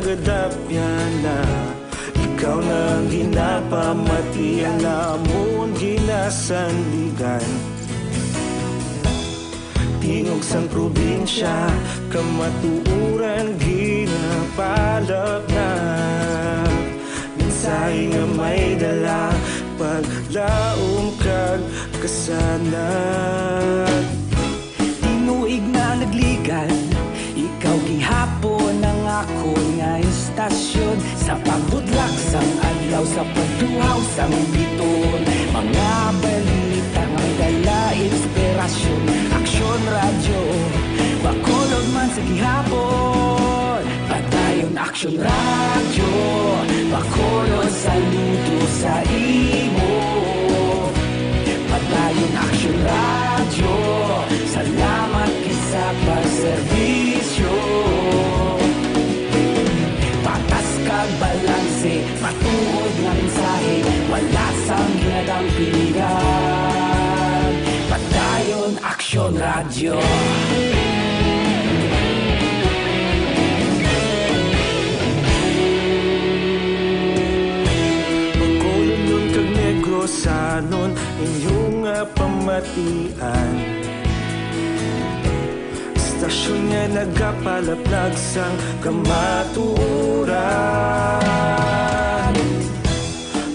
pagkadapya na ikaw na ginapamatian namon ginasandigan. Tingog sang probinsya kamatuuran ginapalap na minsay nga may dala paglaom kag kasanag. Tinuig na nagligan, ikaw gihapon ang ako nga istasyon. Sa pagbudlak sang adlaw, sa pagduhaw sang biton, mga balita nga may dala inspirasyon. Aksyon radyo, bakolog man sa gihapon. Padayon aksyon radyo, bakolog saludo sa imo. Padayon aksyon radyo, salamat sa pagserbisyo. Patas kag balanse, matuod nga mensahe, wala sang ginadang pilihan. Padayon aksyon radyo. Bakolon nun kag Negrosanon inyong pamatian. Stasyon nga nagapalaplag sang kamaturan.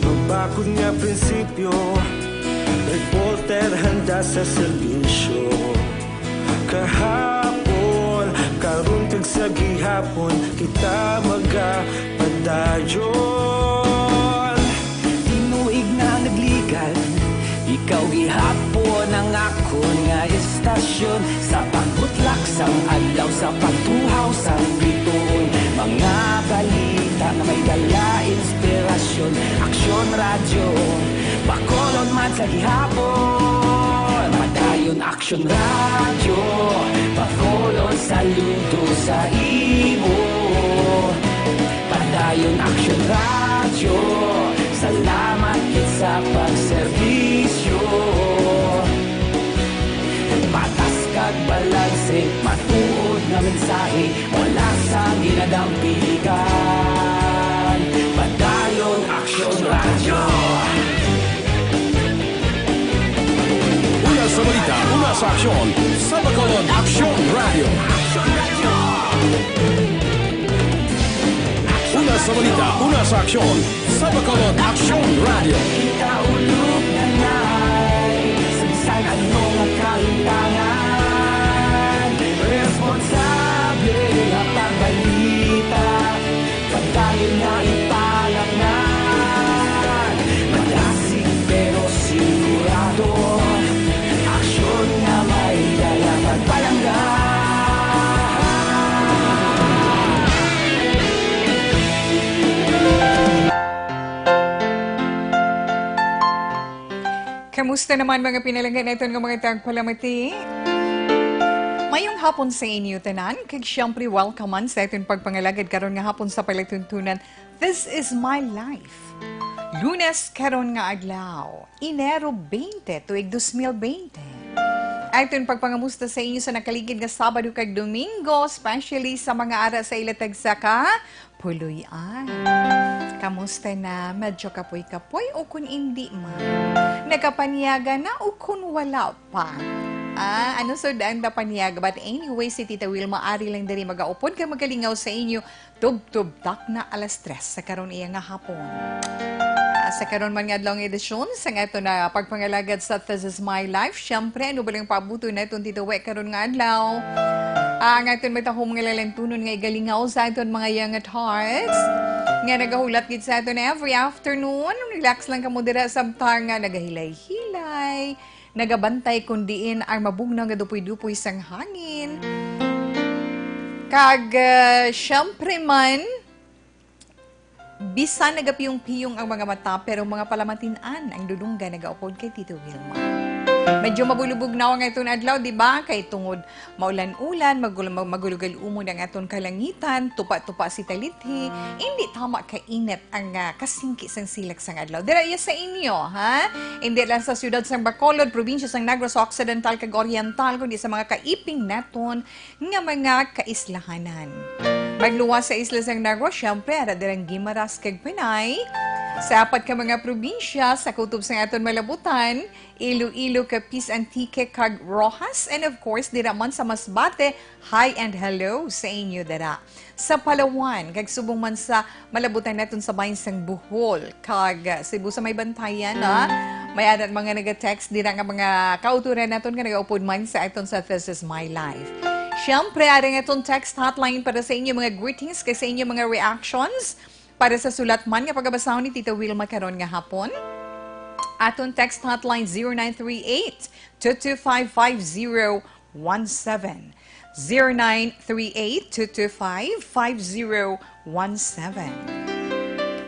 Magbakod nga prinsipyo, reporter handa sa serbisyo. Kahapon, karon kag sa gihapon, kita magapadayon. Tinuig na nagligan, ikaw gihapon ang ako nga istasyon. Sa pagbutlak sang adlaw, sa pagtuhaw sang biton, mga balita na may dala inspirasyon. Aksyon radyo, bakolon man sa gihapon. Padayon aksyon radyo, bakolon saludo sa imo. Padayon aksyon radyo, salamat sa pagserbisyo. Patas kag balanse, matuod nga mensahe, wala sang ginadang pilihan. Padayon aksyon radyo. Una sa balita, una sa aksyon, sa Bacolod Aksyon Radio. Una sa balita, una sa aksyon, sa Bacolod Aksyon Radio. Ikaulog na na'y sabisan ano nga kaintangan. Responsable nga pagbalita, pagdayon na ipalaknan. Malasig pero sigurado, aksyon nga may dalang pagpalanggan. Kamusta naman mga pinalanggan ito ng mga tagpalamati? Mayong hapon sa inyo tanan, kag siyempre welcome sa itong pagpangalagad karon nga hapon sa palatuntunan. This is my life. Lunes karon nga adlaw, Enero 20 tuig 2020. Itong pagpangamusta sa inyo sa nakaligid nga Sabado kag Domingo, especially sa mga ara sa ilatag sa puluyan. Kamusta na? Medyo kapoy-kapoy o kung hindi man? Nakapanyaga na o kung wala pa? Ano so daan na panyaga? But anyway, si Tita Wilma, ari lang dari mag-aupod ka magalingaw sa inyo. Tub-tub-tak na alas 3 sa karon iya nga hapon. Sa karon man nga adlaw edisyon sa nga ito na pagpangalagad sa This Is My Life. Siyempre, ano ba lang pabuto na itong Tita We karon nga adlaw? Nga ito may tahong nga lalantunon nga igalingaw sa ito mga young at hearts. Nga nagahulat gid sa ito na every afternoon. Relax lang ka mo dira sabtar nga nagahilay-hilay. Nagabantay kundiin ang mabugnaw nga dupoy-dupoy sang hangin. Kag siyempre man, bisan nagapiyong-piyong ang mga mata pero mga palamatinan ang dudungga nagaupod kay Tito Wilma. Medyo mabulubog na nga itong adlaw, di ba? Kay tungod maulan-ulan, magulugal umod ang aton kalangitan, tupa-tupa si talithi, hindi tama kainit ang kasingki sang silak sang adlaw. Dira iya sa inyo, ha? Hindi lang sa siyudad sang Bacolod, probinsya sang Negros Occidental kag Oriental, kundi sa mga kaiping naton nga mga kaislahanan. Magluwas sa Islas ng Negros, syempre, ara dirang Guimaras kag Pinay. Sa apat ka mga probinsya, sa kutob sa aton malabutan, Iloilo, Capiz, Antique, kag Rojas, and of course, dira man sa Masbate, hi and hello sa inyo dara. Sa Palawan, kag subong man sa malabutan naton sa bayan sang Bohol, kag Cebu sa may bantayan, may adat mga nag-text dira nga mga kauturan naton nga nag-upod man sa aton sa This Is My Life. Siyempre, aring itong text hotline para sa inyo mga greetings, kay sa inyo mga reactions, para sa sulat man nga pagkabasahon ni Tita Wilma karon nga hapon. Aton text hotline 0938-225-5017. 0938-225-5017.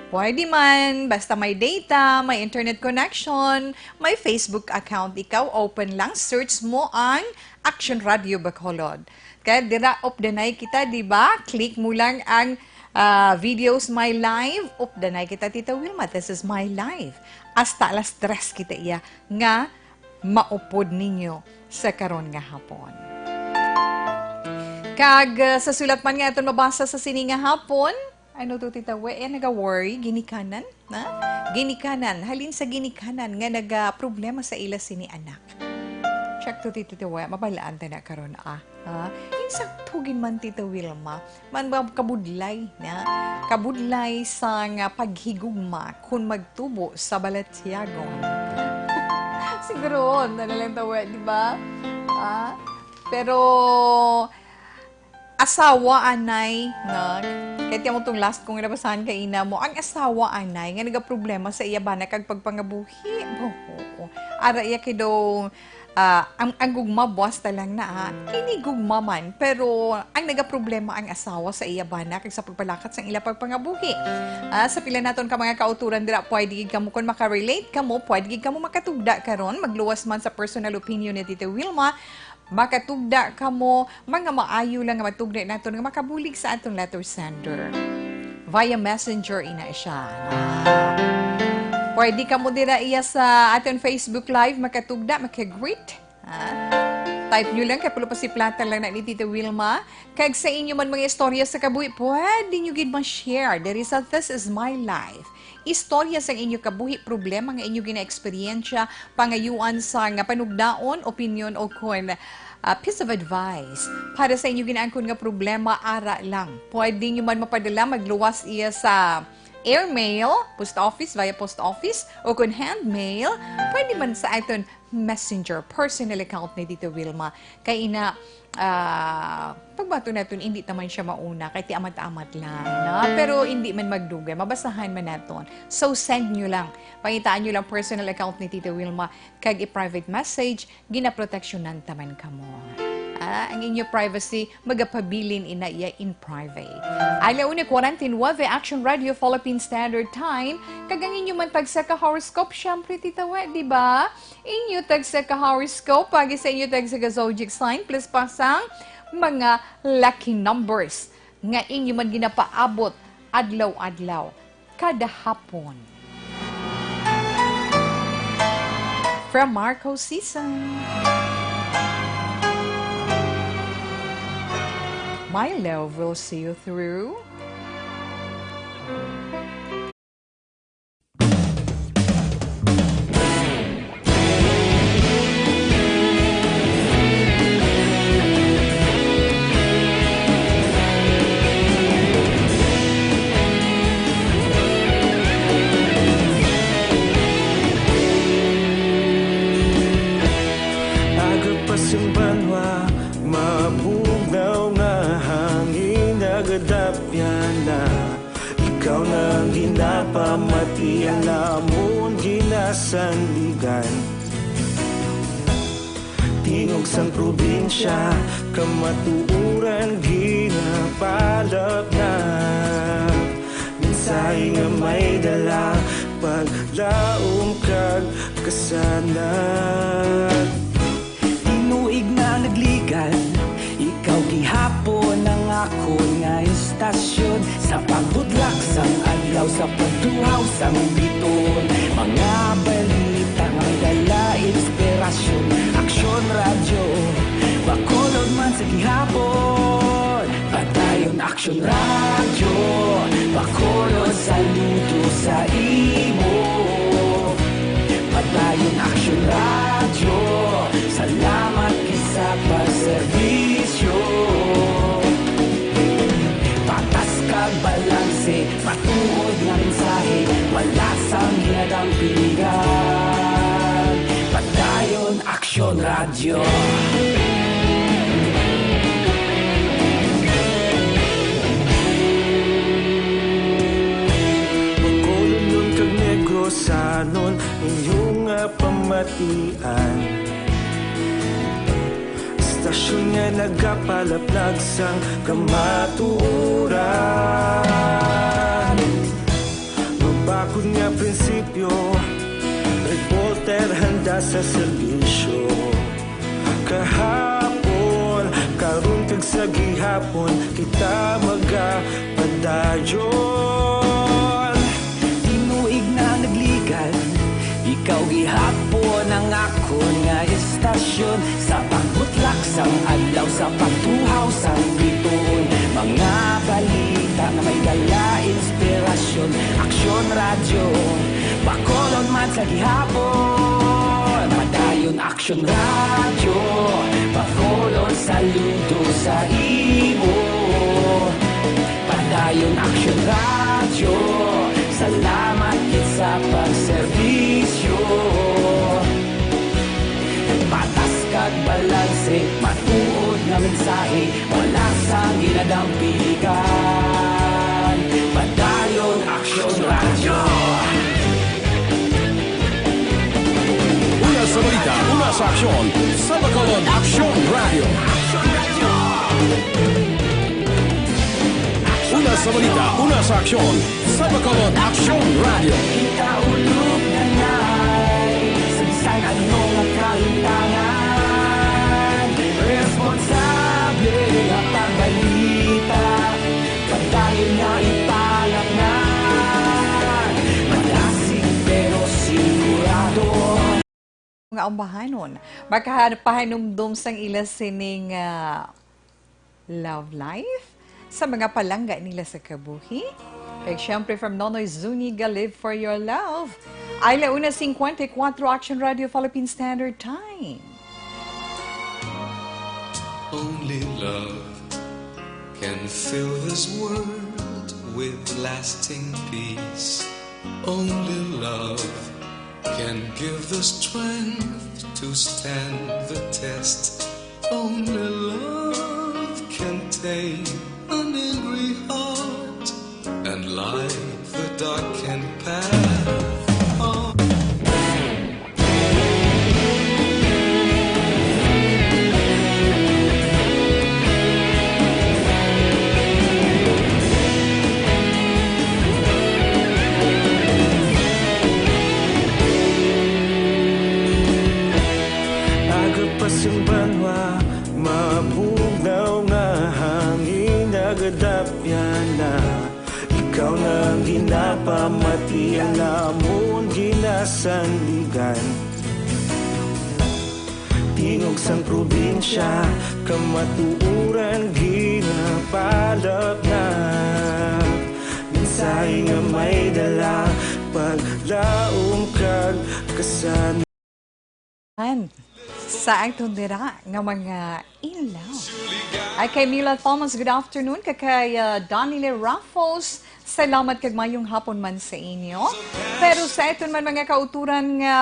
Pwede man, basta may data, may internet connection, may Facebook account, ikaw open lang, search mo ang Action Radio Bacolod. Kaya dira up danay kita, di ba? Click mo lang ang videos my live, up danay kita Tita Wilma, this is my live. Hasta alas 3 kita iya nga maupod ninyo sa karon nga hapon. Kag sa sulat man nga aton mabasa sa sini nga hapon, ano to Tita We, naga-worry, ginikanan, na? Ginikanan, halin sa ginikanan nga naga-problema sa ila sini anak. Check to Tita We, mabalaan ta na karon Insaktugin man Tita Wilma, man ba kabudlay na? Kabudlay sa nga paghigugma kung magtubo sa balatyagon. Siguro, nalalang tawa, di ba? Pero, asawa anay, kahit mo itong last kong nabasahan kay ina mo, ang asawa anay, nga nagaproblema sa iya ba na kag pagpangabuhi. Ara iya kido, ang gugma buwas talang na ini gugma man, pero ang nagaproblema ang asawa sa iya ba na kag sa pagpalakat sa ila pagpangabuhi. Sa pila naton ka mga kauturan dira, pwede gid kamo kung makarelate kamo, pwede gid kamo makatugda karon, magluwas man sa personal opinion ni Tita Wilma, makatugda kamo, mga maayo lang nga matugda naton nga makabulig sa aton letter sender. Via messenger ina siya. Pwede ka mo dira iya sa aton Facebook Live, makatugda, makagreet. Type nyo lang, kaya pulo pa si Plata lang na ni Tita Wilma. Kag sa inyo man mga istorya sa kabuhi, pwede nyo gid ma-share. There is a This Is My Life. Istorya sa inyo kabuhi, problema nga inyo gina-eksperyensya, pangayuan sa nga panugdaon, opinion o kun piece of advice para sa inyo ginaangkon nga problema, ara lang. Pwede nyo man mapadala, magluwas iya sa airmail, post office, via post office, o kung handmail, pwede man sa aton messenger, personal account ni Tita Wilma. Kaya ina, pagbato natin, hindi naman siya mauna, kahit amat-amat lang. Pero hindi man magdugay, mabasahan man natin. So, send nyo lang. Pangitaan nyo lang personal account ni Tita Wilma, kag i-private message, ginaproteksyonan taman kamo. Ang inyo privacy, magapabilin ina iya in private. Alauna 49, Action Radio Philippine Standard Time. Kagang inyo man tag sa ka-horoscope, syempre Tita We, di ba? Inyo tag sa ka-horoscope, pagi sa inyo tag sa zodiac sign, plus pasang mga lucky numbers nga inyo man ginapaabot adlaw-adlaw kada hapon. From Marco Season. My love will see you through. Agapasumbanwa, mabugnaw nga hangin nagadapyan na. Ikaw nang ginapamatian namon ginasanligan. Tingog sang probinsya, kamatuuran ginapalap na. Minsay nga may dala, paglaom kag kasanat. Inuig na nagligan, ikaw gihapon ang ako nga istasyon. Sa pagbudlak sang adlaw, sa pagduhaw sang biton, mga balita nga dala inspirasyon. Action Radio, Bacolod man sa gihapon, padayon action. Action Radio, pakolon saludo sa imo. Padayon Action Radio, salamat kisa pagserbisyo. Patas kag balanse, matuod nga mensahe, wala sang hinadang pilihan. Padayon Action Radio. Sanon inyong pamatian Stasyon nga nagapalaplag sang kamaturan Mabakod nga prinsipyo Reporter handa sa serbisyo Kahapon, karun kag sa gihapon Kita magapadayon Ikaw gihapon ang ako nga istasyon Sa pagbutlak sang adlaw, sa pagtuhaw sang bituon Mga balita na may dala inspirasyon Aksyon Radio, bakolon man sa gihapon Padayon Aksyon Radio, bakolon saludo sa imo Padayon Aksyon Radio, salamat kit sa pagserbisyo Patas kag balanse, matuod nga mensahe Wala sang ginadang pilihan Padayon Action Radio. Una sa balita, una sa aksyon, sa Bacolod Action Radio. Una sa balita, una sa aksyon, sa Bacolod Action Radio. Kita ulog na na'y sabisan ano nga kahintangan Responsable ang pagbalita Pagdayon na ipalaknan Malasig pero sigurado Nga umbahanon, makapahanumdum sang ila sining love life sa mga palangga nila sa kabuhi. Kaya syempre from Nonoy Zuniga, Live for Your Love. Ay launa 54 Action Radio Philippine Standard Time. Only love can fill this world with lasting peace. Only love can give the strength to stand the test. Only love can tame an angry heart and light the darkened path. Agapasang banwa, mabugnaw nga hangin nagadapyan na ikaw nang ginapamati ang namon ginasandigan Tingog sang probinsya kamatuuran ginapalap na mensahe nga may dala paglaom kag kasan sa aktong dira nga mga inlaw. Ay kay Mila Thomas, good afternoon. Kay Donnie Raffles, salamat kag mayong hapon man sa inyo. Pero sa iton man mga kauturan nga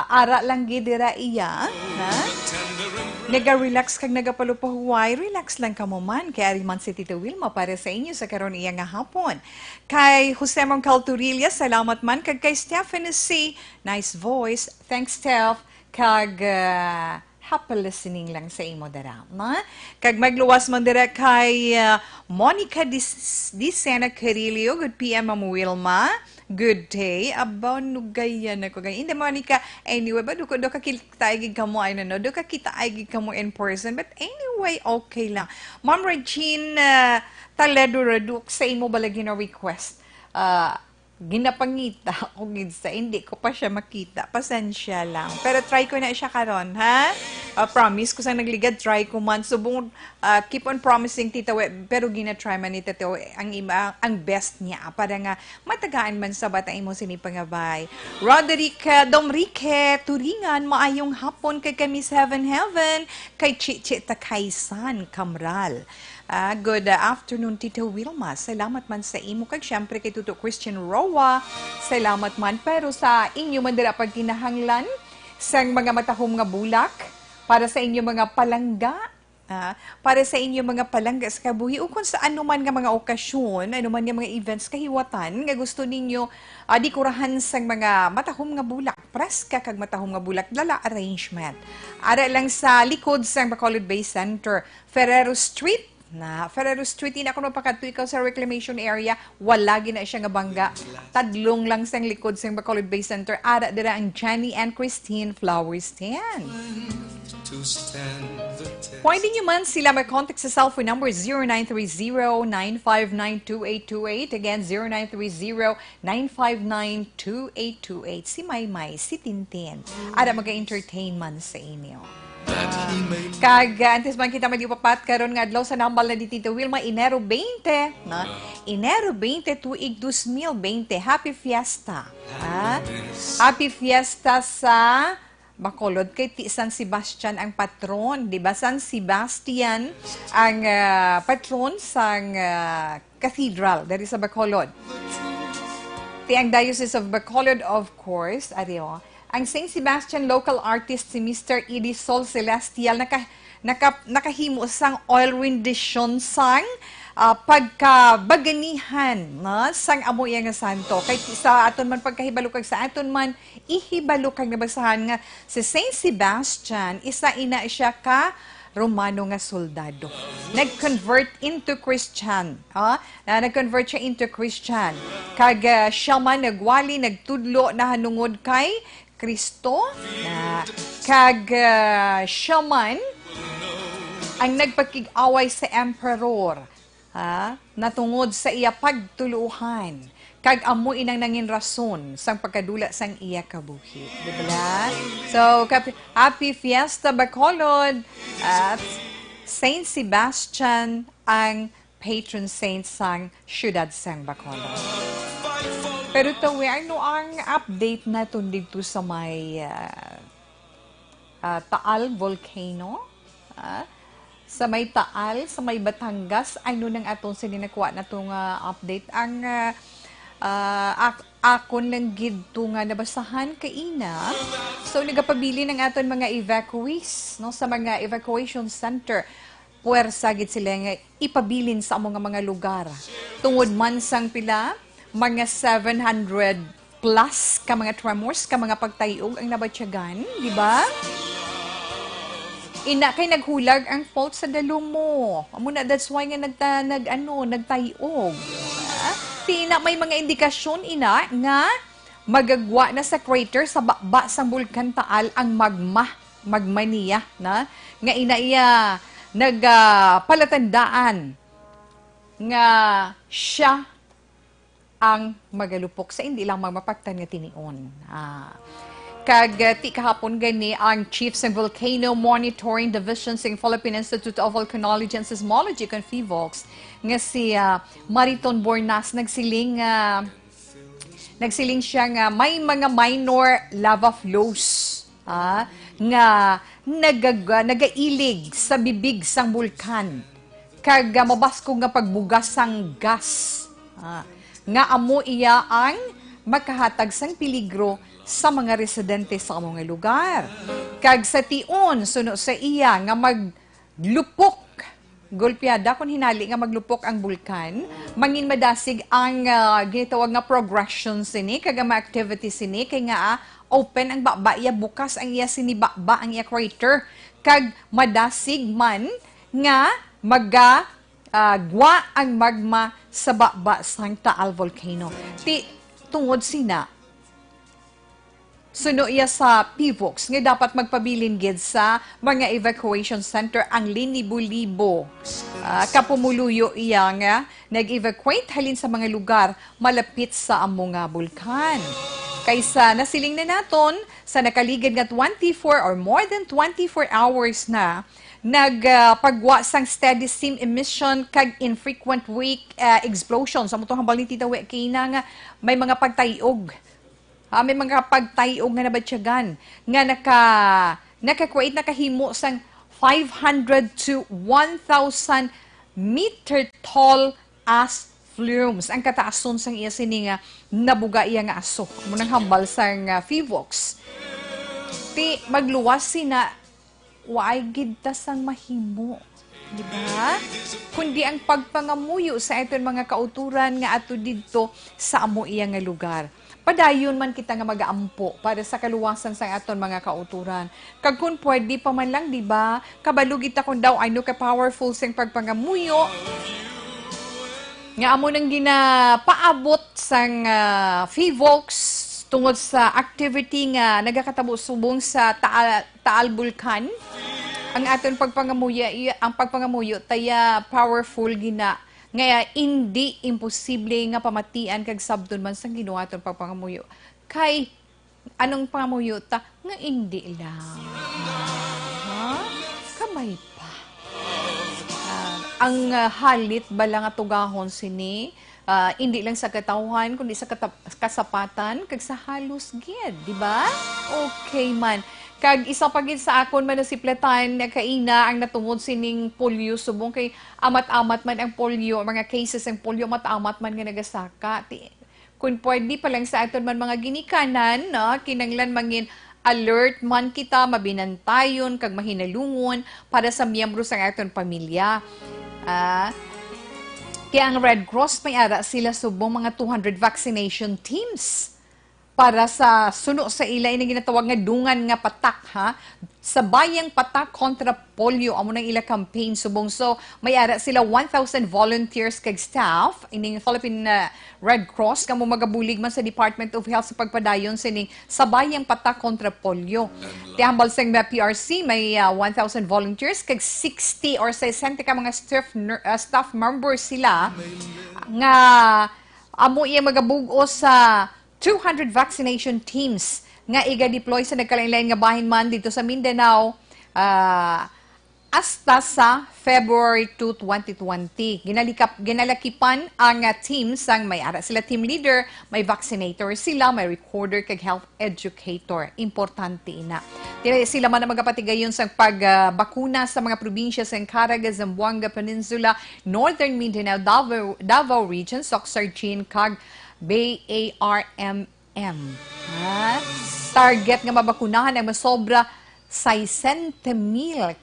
ara lang gidira iya, ha? Naga-relax kag nagapalupahuway, relax lang ka mo man. Kaya man si Tito Wilma para sa inyo sa karon iya nga hapon. Kay Jose Calturilla, salamat man. Kag kay Stephanie C, nice voice. Thanks, Steph. Kag happy listening lang sa imo dara. Kag magluwas man dira kay Monica Dicena Carillo, good PM Ma'am Wilma. Good day. Aba, nugayan ako. Hindi, Monica, anyway, ba, do ka kita agig ka mo, ano, do ka kita agig ka mo in person. But anyway, okay lang. Ma'am Regine Taledo Raduk, sa imo balagin na request. ginapangita o gidsa, hindi ko pa siya makita. Pasensya lang. Pero try ko na siya karon, ha? Promise ko sa nagligad, try ko man. Subong, keep on promising, Tita We, pero gina-try man ni Tita We, ang best niya, para nga matagaan man sa bata mo sinipangabay. Roderick Domrique, Turingan, maayong hapon kay Miss Heaven Heaven, kay Chichi Takaysan, Kamral. Good afternoon, Tito Wilma. Salamat man sa imo. Kag syempre kay Tuto Christian Roa. Salamat man. Pero sa inyo man dira pagkinahanglan sang mga matahom nga bulak, para sa inyo mga palangga, para sa inyo mga palangga sa kabuhi, o kung sa anuman nga mga okasyon, anuman nga mga events kahiwatan, nga gusto ninyo dikurahan sang mga matahom nga bulak, preska kag matahom nga bulak, lala arrangement. Ara lang sa likod sang Bacolod Bay Center, Ferrero Street, Ferrero Street, ina ako mapakadto ikaw sa reclamation area, wala gina siya nga bangga. Tadlong lang sang likod sang Bacolod Bay Center, ara dira ang Jenny and Christine Flower Stand. To stand the test. Pwede nyo man sila mag-contact sa cellphone number 0930-959-2828. Again, 0930-959-2828. Si Maymay, si Tintin. Ara mag-entertain man sa inyo. That he may Kag antes man kita malipapat karon nga adlaw sa nambal na di Tito Wilma, Enero 20, na Enero 20 tuig 2020. Happy Fiesta. Happy Fiesta sa Bacolod kay San Sebastian ang patron, di ba? San Sebastian ang patron sang cathedral dari sa Bacolod. Ang Diocese of Bacolod, of course, ariyo. Ang St. Sebastian local artist si Mr. Edie Sol Celestial nakahimo sang oil rendition sang pagkabaganihan sang amo iya nga santo. Kay sa aton man pagkahibalukag sa aton man ihibalukag na basahan nga si St. Sebastian isa ina siya ka Romano nga soldado. Nag-convert into Christian. Nag-convert siya into Christian. Kag siya man nagwali, nagtudlo na hanungod kay Kristo. Kag siya man ang nagpakig-away sa emperor. Natungod sa iya pagtuluhan. Kag amo inang nangin rason sang pagkadula sang iya kabuhi. Diba? So, happy Fiesta Bacolod at Saint Sebastian ang patron saint sang siyudad sang Bacolod. Pero ito, ano ang update natin dito sa may Taal Volcano? Sa may Taal, sa may Batangas, ano nang atong sininakuha na itong update? Ang akon lang gidto nga nabasahan kaina. So nagapabili ng aton mga evacuees no sa mga evacuation center. Puwersa gid sila nga ipabilin sa among mga lugar. Tungod man sang pila mga 700 plus ka mga tremors, ka mga pagtayog ang nabatyagan, di ba? Ina kay naghulag ang fault sa dalo mo. Amo na that's why nga nagtayog. Tina may mga indikasyon ina nga magagwa na sa crater sa baba sang Bulkan Taal ang magma niya na nga ina iya nagpalatandaan nga siya ang magalupok sa hindi lang magmapagtan nga tinion. Kag ti kahapon gani ang Chief ng Volcano Monitoring Division sa Philippine Institute of Volcanology and Seismology kan PHIVOLCS nga si Mariton Bornas nagsiling siya nga may mga minor lava flows nga nagailig sa bibig sang bulkan kag mabasko nga pagbugas sang gas nga amo iya ang makahatag sang peligro sa mga residente sa mga lugar. Kag sa tion, suno sa iya nga maglupok, golpeada kung hinali nga maglupok ang bulkan, mangin madasig ang ginitawag nga progression sini, kag ang activity sini, kay nga open ang baba, iya bukas ang iya sinibaba, ang iya crater, kag madasig man nga gwa ang magma sa baba sang Taal Volcano. Tungod sina, Suno iya sa PIVOX nga dapat magpabilin gid sa mga evacuation center ang linibo-libo. Kapumuluyo iya nga nag-evacuate halin sa mga lugar malapit sa among nga bulkan. Kaysa nasiling na naton sa nakaligid nga 24 or more than 24 hours na nagpagwa sang steady steam emission kag infrequent wake explosions. Sa mutong hambal ni Tita We, kina nga may mga pagtayog. May mga pagtayog nga nabatsyagan nga naka-create nakahimo sang 500 to 1,000 meter tall as flumes. Ang kataason sang iya sini nga nabuga iya nga aso. Munang hambal sang PIVOX. Ti magluwas sina waay gid ta sang mahimo, di ba? Kundi ang pagpangamuyo sa iton mga kauturan nga ato didto sa amo iya nga lugar. Padayon man kita nga magaampo para sa kaluwasan sa aton mga kauturan. Kag kun pwede pa man lang, di ba? Kabalo kita kun daw ano ka powerful sing pagpangamuyo. Nga amo nang ginapaabot sang PIVOX tungod sa activity nga nagakatabo subong sa Taal Bulkan. Ang aton pagpangamuyo taya powerful gina nga hindi imposible nga pamatian kag sabton man sang Ginoo aton pagpangamuyo. Kay anong pangamuyo ta nga hindi lang. Kamay pa. Ang halit bala nga tugahon sini hindi lang sa katawhan kundi sa kasapatan kag sa halos gid, di ba? Okay man. Kag isa pa gid sa akon man nasipletan na kaina ang natungod sining polio subong kay amat-amat man ang polio, mga cases ng polio amat-amat man nga nagasaka. Kung pwede pa lang sa aton man mga ginikanan, no, kinanglan mangin alert man kita, mabinantayon kag mahinalungon para sa miyembro sa aton pamilya. Kaya ang Red Cross may ara sila subong mga 200 vaccination teams para sa suno sa ila ini ginatawag nga dungan nga patak sa bayang patak kontra polio amo nang ila campaign subong. So may ara sila 1,000 volunteers kag staff ining Philippine Red Cross kamo magabulig man sa Department of Health sa pagpadayon sining sa bayang patak kontra polio. Tihambal sang PRC may 1,000 volunteers kag 60 or 60 ka mga staff members sila nga amo iya magabugo sa 200 vaccination teams nga iga-deploy sa nagkalain-lain nga bahin man dito sa Mindanao hasta sa February 2, 2020. Ginalakipan ang teams ang may ara sila team leader, may vaccinator sila, may recorder kag health educator. Importante ina. Sila man ang magapatigayon sa pagbakuna sa mga probinsya sa Caraga, Zamboanga Peninsula, Northern Mindanao, Davao Region, Soxargin kag Bay ARMM. Target nga mabakunahan ang masobra 60,000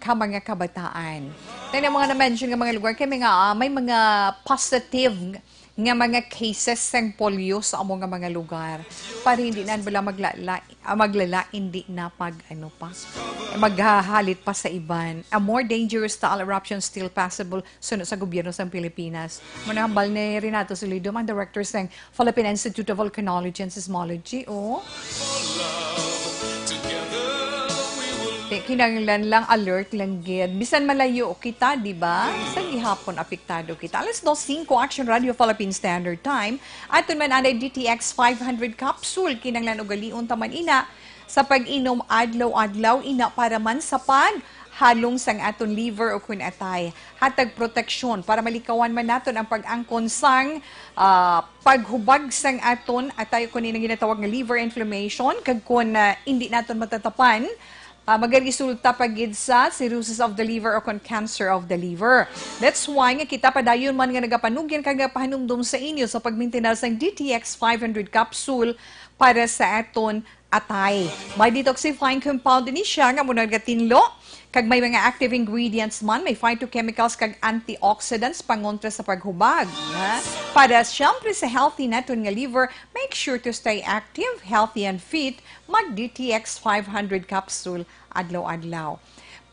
ka mga kabataan. Tingnan mga na-mention nga mga lugar kay may mga positive nga mga cases ng polio sa among nga mga lugar. Para hindi na bala maglala hindi na maghahalit pa sa iban. A more dangerous Taal eruption still possible sunod sa gobyerno sa Pilipinas. Manahambal ni Renato Solido, ang director ng Philippine Institute of Volcanology and Seismology. Kinanglan lang alert lang gid. Bisan malayo kita, di ba? Sa gihapon apektado kita. Alas 2:05 Action Radio Philippine Standard Time. Aton man anay DTX 500 capsule kinanglan og galion taman ina sa pag-inom adlaw-adlaw ina para man sa halong sang aton liver o kun atay. Hatag proteksyon para malikawan man naton ang pag-angkon sang paghubag sang aton atay kun ina ginatawag nga liver inflammation kag kun hindi naton matatapan magaresulta pagid sa cirrhosis of the liver o cancer of the liver. That's why nga kita padayon man nga nagapanugyan kag pahanumdum sa inyo sa pagmaintenar sang DTX 500 capsule para sa aton atay. May detoxifying compound ini siya nga muna gatinlo kag may mga active ingredients man, may phytochemicals kag antioxidants pangontra sa paghubag. Para siyempre sa healthy naton nga liver, make sure to stay active, healthy and fit. Mag DTX 500 capsule adlaw-adlaw.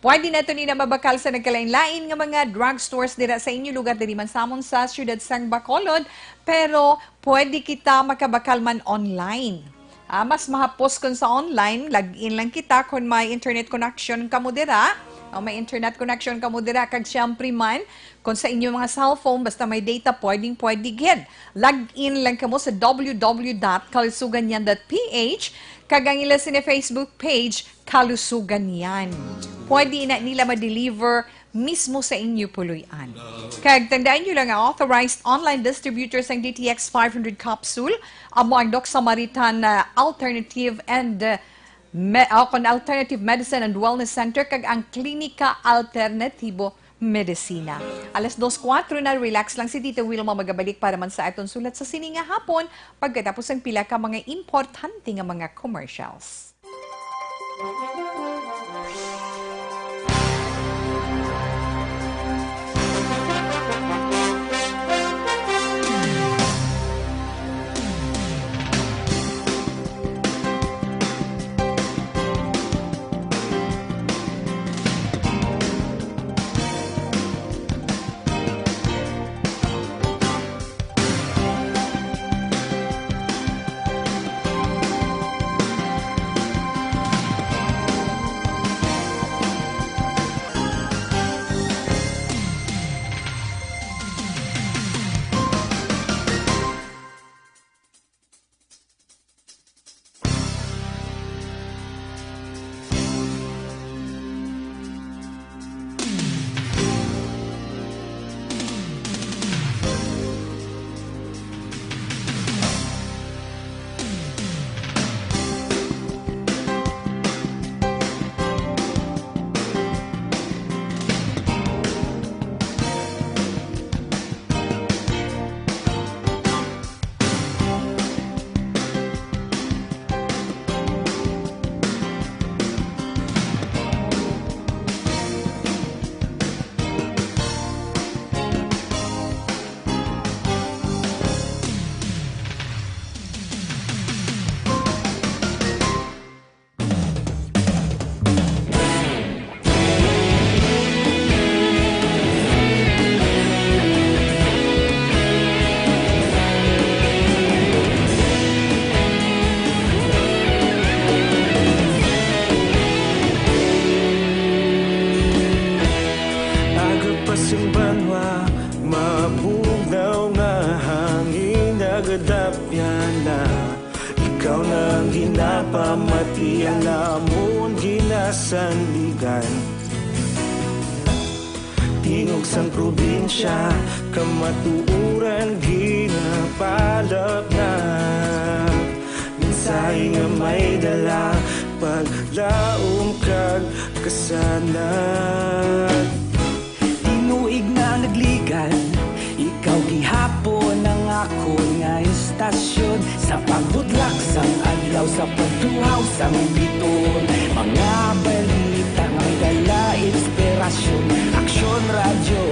Pwede na ito nila mabakal sa nagkalain-lain nga mga drugstores dira sa inyo lugar diri man samon sa siyudad sang Bacolod, pero pwede kita makabakal man online. Mas mahapos kun sa online, login lang kita kung may internet connection ka mo dira. O may internet connection ka mo dira, kag siyempre man, kung sa inyong mga cellphone, basta may data, pwede gid. Login lang ka mo sa www.kalusuganyan.ph, kag ang ila sine Facebook page, Kalusugan Yan. Pwede na nila ma-deliver mismo sa inyo puluyan. Kag tandaan nyo lang ang authorized online distributors ng DTX 500 capsule, amo ang Doc Samaritan Alternative and Alternative Medicine and Wellness Center, kag ang Klinika Alternatibo Medicina. Alas 2:04 na, relax lang si Tita Wilma, magabalik para man sa aton sulat sa sininga hapon pagkatapos ang pila ka mga importante nga mga commercials. Simbanwa, mabugaw nga hangin nagadapyan na. Ikaw nang ginapamatian namon ginasandigan. Tingog sang probinsya, kamatuuran ginapalap na. Minsay nga may dala, paglaom kag kasanag. Tinuig na nagligan, ikaw gihapon ang ako nga istasyon. Sa pagbudlak sang adlaw, sa pagtuhaw sang biton. Mga balita nga dala inspirasyon. Aksyon radyo,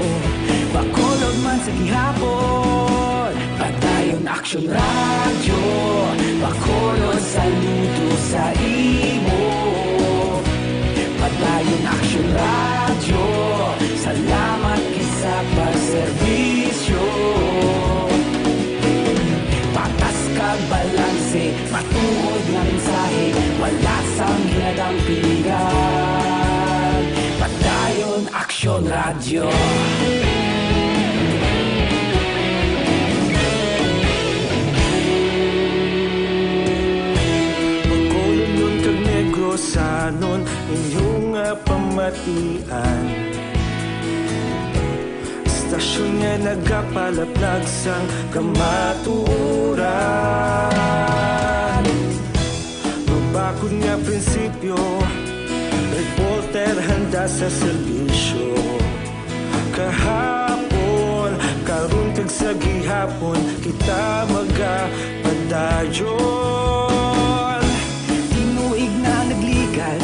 bakolod man sa gihapon. Padayon aksyon radyo, bakolod saludo sa imo. Padayon aksyon radyo, salamat kisa pagserbisyo. Patas kag balanse, matuod nga mensahe, wala sang ginadampigan. Padayon aksyon radyo. Pagkulong nun kag negosanon, inyong pamatian. Stasyon nga nagapalaplag sang kamatuuran. Mabakod nga prinsipyo, reporter handa sa serbisyo. Kahapon, karon kag sa gihapon, kita magapadayon. Tinuig na nagligan,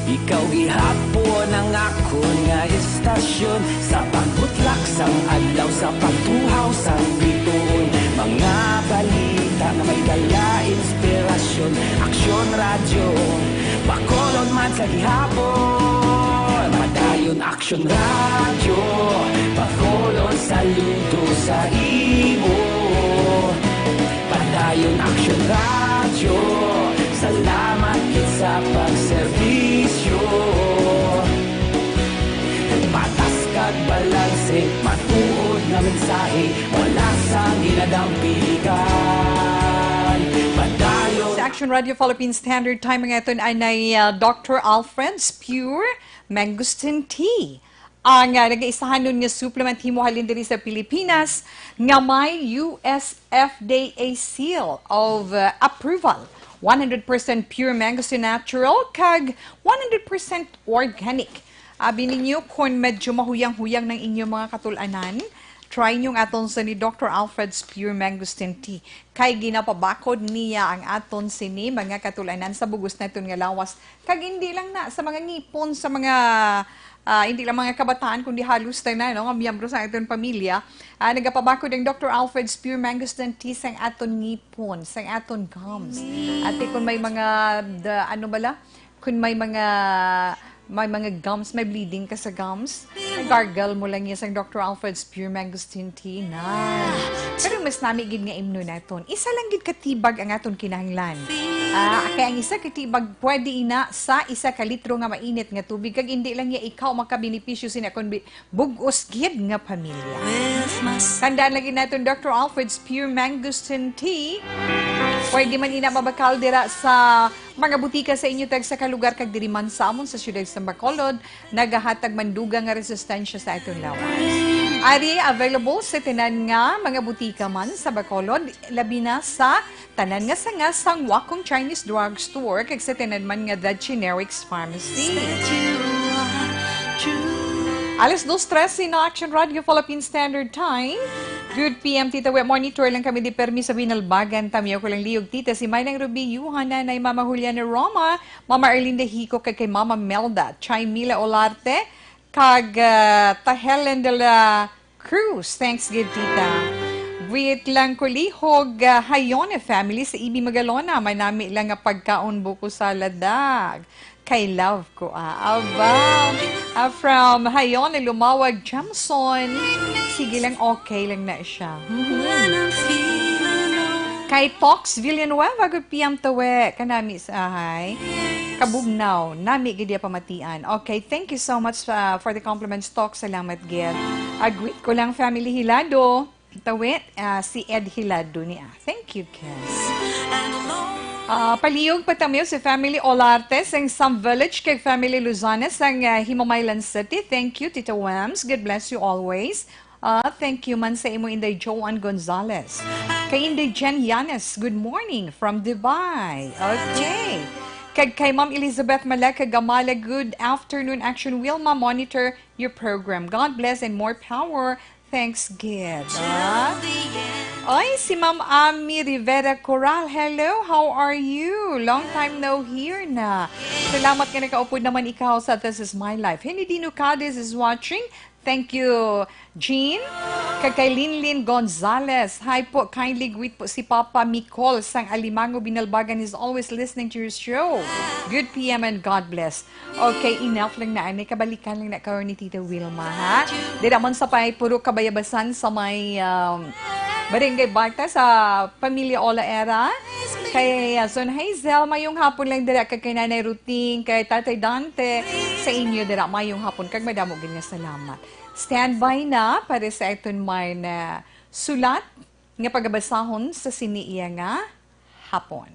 ikaw gihapon ang ako nga istasyon. Sa pagbutlak sang adlaw, sa pagtuhaw sang biton. Mga balita na may dala inspirasyon. Aksyon radyo, bakolod man sa gihapon. Padayon aksyon radyo, bakolod saludo sa imo. Padayon aksyon radyo, madampigan. Padayon Sa Action Radio Philippine Standard Time nga ito ay na Dr. Alfred's Pure Mangosteen Tea. Ang nag-iisahan nun nga supplement himuhalin diri sa Pilipinas nga may US FDA seal of approval. 100% pure mangosteen natural kag 100% organic. Abi ninyo kung medyo mahuyang-huyang ng inyong mga katulanan, try nyo ang aton sa ni Dr. Alfred's Pure Mangosteen Tea. Kay ginapabakod niya ang aton sini mga katulanan sa bugos na ito nga lawas. Kag hindi lang na sa mga ngipon, sa mga hindi lang mga kabataan, kundi halos tayo na, no? Mga miyembro sa aton pamilya. Nagapabakod ang Dr. Alfred's Pure Mangosteen Tea sa aton ngipon, sa aton gums. At kung may mga, kung may mga gums, may bleeding ka sa gums, gargle mo lang yan sa Dr. Alfred's Pure Mangosteen Tea na. Pero mas namigid nga imno naton. Isa lang gid katibag ang aton kinahanglan. Kaya ang isa katibag pwede ina sa isa ka litro nga mainit nga tubig kag hindi lang ya ikaw makabenepisyo sina kun bugos gid nga pamilya. Tandaan lagi naton Dr. Alfred's Pure Mangosteen Tea. Pwede man ina mabakal dira sa mga butika sa inyo tag sa kalugar kag diri man sa amon sa siyudad sa Bacolod nagahatag manduga nga resistensya sa atong lawas. Ari available sa tanan nga mga butika man sa Bacolod labi na sa tanan nga sang Wakong Chinese Drugstore kag sa tanan man nga The Generics Pharmacy. Alas 2:13 na Action Radio Philippine Standard Time. Good PM, Tita We. Monitor lang kami di permi sa Binalbagan. Tamiyaw ko lang liyog, Tita. Si Maynang Ruby, Yuhan, Nanay, Mama Juliana Roma, Mama Erlinda Hico, kay Mama Melda, Chay Mila Olarte, kag Tahelen de la Cruz. Thanks, good, Tita. Wait lang ko lihog, Hayone family sa Ibi Magalona. May nami lang nga pagkaon buko sa ladag. Kay love ko, Aba. From Hayone, Lumawag, Jamson. Sige lang, okay lang na siya. Kay Fox Villanueva, good PM tawe. Kanami sa ahay. Kabugnaw, nami gid pamatian. Okay, thank you so much for the compliments, Talk. Salamat, Gid. Greet ko lang, family Hilado. Tawit, si Ed Hilado niya. Thank you, Kes. Paliyog patamiyo si Family Olarte sa Sam Village kay Family Luzanes ang Himamaylan City. Thank you, Tita Wams. God bless you always. Thank you man sa imo Inday Joan Gonzalez. Kay Inday Jen Yanes, good morning from Dubai. Okay. Kay Ma'am Elizabeth Maleka Gamala, good afternoon. Action Wilma, monitor your program. God bless and more power. Thanks, Gid. Ay, si Ma'am Ami Rivera Coral. Hello, how are you? Long time no hear na. Salamat ka nakaupod naman ikaw sa This Is My Life. Henny Dino Cadiz is watching. Thank you, Jean. Kay Linlin Gonzalez. Hi po, kindly greet po si Papa Micol sang Alimango Binalbagan is always listening to your show. Good PM and God bless. Okay, enough lang na. May kabalikan lang na karon ni Tita Wilma, ha? Di naman sa pay puro kabayabasan sa may Barangay Barta sa Pamilya Ola Era. Kay Son Hazel, mayong hapon lang dira kay Nanay Ruting, kay Tatay Dante, sa inyo dira mayong hapon kag madamo gid nga salamat. Standby na para sa iton may na sulat nga pagabasahon sa siniiya nga hapon.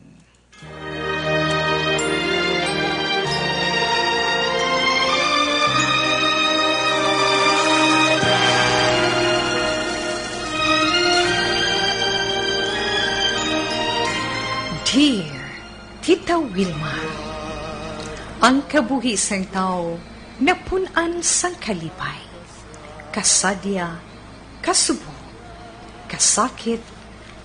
Dear Tita Wilma, ang kabuhi sang tao napunan sang kalipay, kasadya, kasubo, kasakit,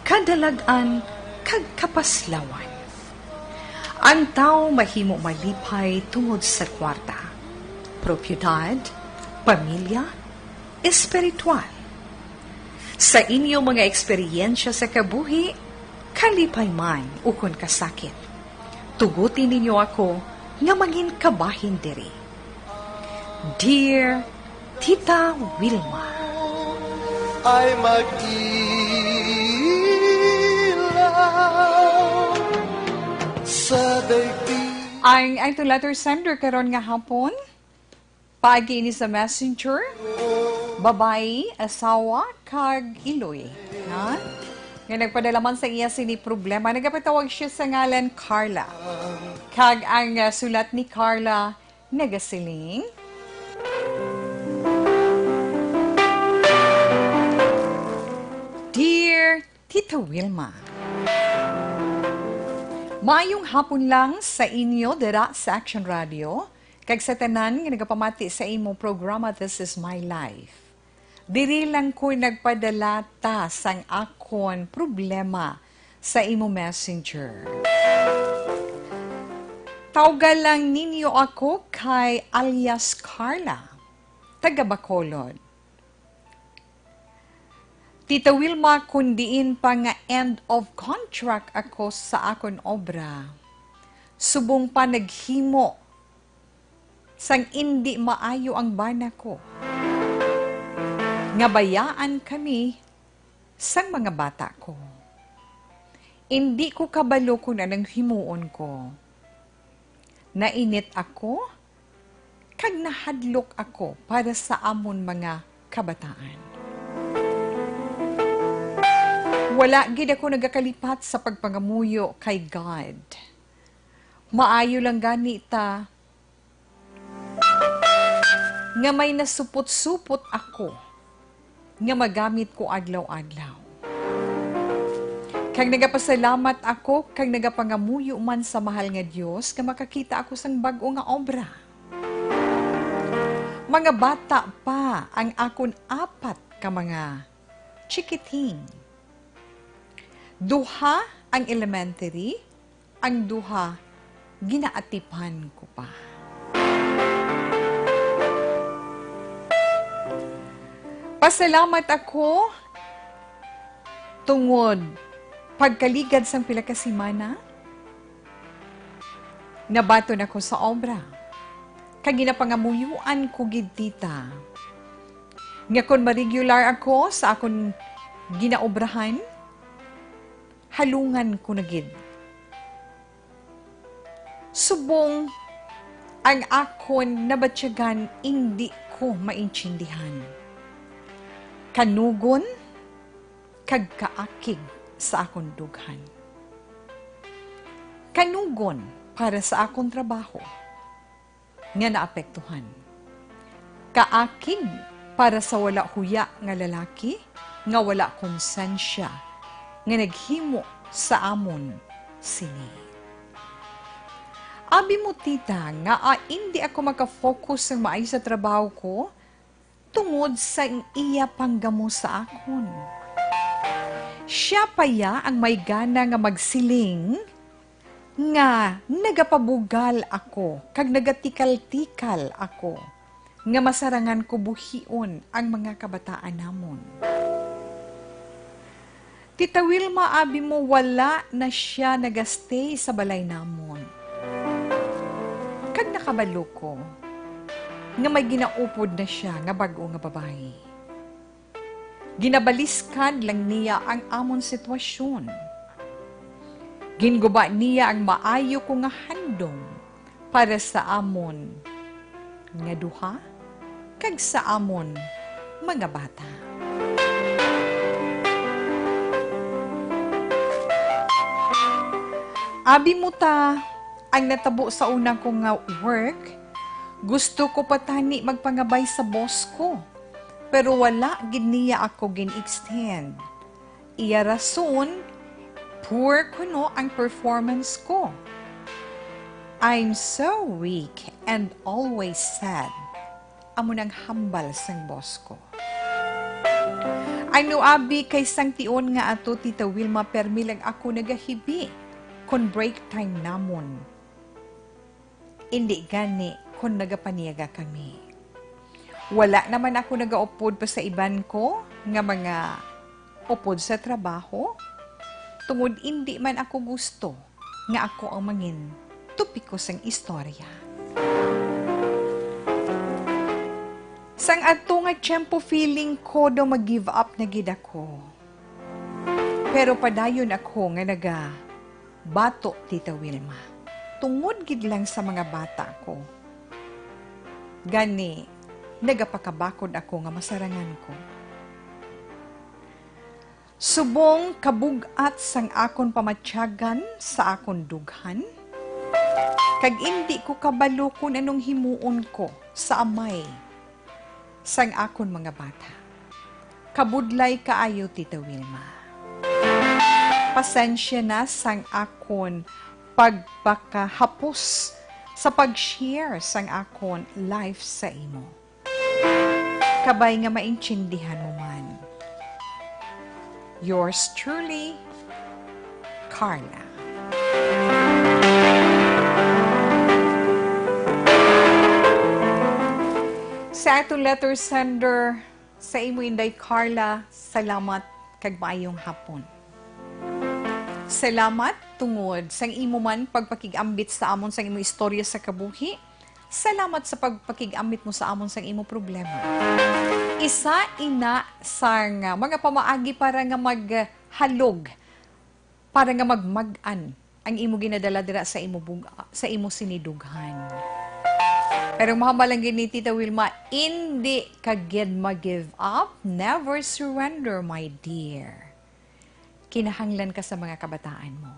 kadalagan, kag kapaslawan. Ang tao mahimo malipay tungod sa kwarta, propiedad, pamilya, espiritual. Sa inyo mga eksperyensya sa kabuhi, kalipay man ukon kasakit. Tugutin ninyo ako nga maging kabahin diri. Dear Tita Wilma, ay mag-ilaw sa daigdig. ang ito letter sender karon nga hapon, paagi ni sa messenger, babae, asawa, kag iloy. Ha? Nga nagpadalaman sa iya sini problema, nagapatawag siya sa ngalan Carla. Kag ang sulat ni Carla, nagasiling. Dear Tita Wilma, maayong hapon lang sa inyo dira sa Action Radio, kag sa tanan nga nagapamati sa imong programa This Is My Life. Diri lang ko nagpadala ta sang akon problema sa imo messenger. Tawgal lang ninyo ako kay alias Carla, taga Bacolod. Tita Wilma, kundiin pa nga end of contract ako sa akon obra. Subong pa naghimo sang indi maayo ang bana ko. Nga bayaan kami sang mga bata ko. Indi ko kabalo ko na nang himuon ko. Nainit ako, kag nahadlok ako para sa amon mga kabataan. Wala gid ako nagakalipat sa pagpangamuyo kay God. Maayo lang gani ta nga may nasupot-supot ako nga magamit ko adlaw-adlaw. Kag nagapasalamat ako kag nagapangamuyo man sa mahal nga Dios nga makakita ako sang bag-o nga obra. Mga bata pa ang akon 4 ka mga chikiting. 2 ang elementary, ang 2 ginaatipan ko pa. Pasalamat ako tungod pagkaligad sang pila ka semana. Nabaton ako sa obra. Kag ginapangamuyuan ko gid tita. Nga kon ma-regular ako sa akon ginaobrahan, halungan ko na gid. Subong ang akon nabatyagan hindi ko maintindihan. Kanugon kag kaakig sa akon dughan. Kanugon para sa akon trabaho nga naapektuhan. Kaakig para sa wala huya nga lalaki nga wala konsensya nga naghimo sa amon sini. Abi mo tita nga hindi ako makafocus sa maay sa trabaho ko tungod sa iya panggamo sa akon. Siya pa ya ang may gana nga magsiling nga nagapabugal ako kag nagatikal-tikal ako nga masarangan ko buhion ang mga kabataan namon. Tita Wilma, abi mo wala na siya nagastay sa balay namon. Kag nakabalo ko, nga may ginaupod na siya nga bag-o nga babae. Ginabaliskad lang niya ang amon sitwasyon. Ginguba niya ang maayo ko nga handom para sa amon nga duha kag sa amon mga bata. Abi mo ta, ang natabo sa unang kong nga work, gusto ko patani magpangabay sa boss ko. Pero wala gid niya ako gin-extend. Iya rason, poor kuno ang performance ko. I'm so weak and always sad. Amo nang hambal sang boss ko. Ano abi kay sang tion nga ato Tita Wilma permilag ako nagahibi kon break time namon. Hindi gani kon nagapaniyaga kami. Wala naman ako nagaupod pa sa iban ko nga mga upod sa trabaho. Tungod hindi man ako gusto nga ako ang mangin tupiko sang istorya. Sang ato nga tiyempo feeling ko do mag-give up na gid ako. Pero padayon ako nga bato, Tita Wilma. Tungod gid lang sa mga bata ko. Gani, nagapakabakod ako nga masarangan ko. Subong kabugat sang akon pamatyagan sa akon dughan. Kag indi ko kabalo kung anong himuon ko sa amay sang akon mga bata. Kabudlay kaayo, Tita Wilma. Pasensya na sang akon pagpakahapos sa pag-share sang akon life sa imo. Kabay nga maintindihan mo man. Yours truly, Carla. Sa atong letter sender, sa imo inday Carla, salamat kag maayong hapon. Salamat tungod sang imo man pagpakigambit sa amon sang imo istorya sa kabuhi. Salamat sa pagpakigambit mo sa amon sang imo problema. Isa ina sang mga pamaagi para nga maghalog, para nga magmagan ang imo ginadala dira sa imo sinidughan. Pero mahamalanggin ni Tita Wilma, hindi ka gid mag-give up, never surrender, my dear. Kinahanglan ka sa mga kabataan mo.